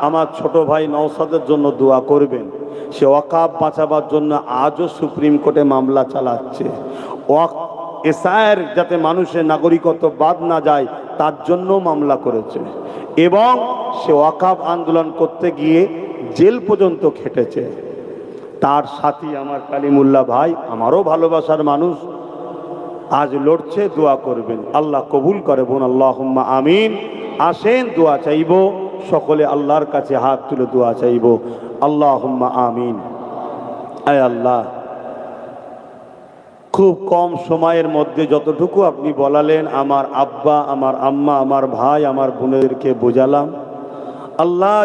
আমার ছোট ভাই নওশাদের জন্য দোয়া করবেন। সে ওয়াকাফ বাঁচাবার জন্য আজও সুপ্রিম কোর্টে মামলা চালাচ্ছে। এসআইয়ের যাতে মানুষের নাগরিকত্ব বাদ না যায় তার জন্য মামলা করেছে, এবং সে ওয়াকাফ আন্দোলন করতে গিয়ে জেল পর্যন্ত খেটেছে। তার সাথী আমার কালিমুল্লাহ ভাই, আমারও ভালোবাসার মানুষ, আজ লড়ছে। দোয়া করবেন, আল্লাহ কবুল করে। বোন আল্লাহুম্মা আমিন। আসেন দোয়া চাইব, সকলে আল্লাহর কাছে হাত তুলে দোয়া চাইব। আল্লাহুম্মা আমিন। আয় আল্লাহ, খুব কম সময়ের মধ্যে যতটুকু আপনি বলালেন, আমার আব্বা, আমার আম্মা, আমার ভাই, আমার বোনেদেরকে বোঝালাম। আল্লাহ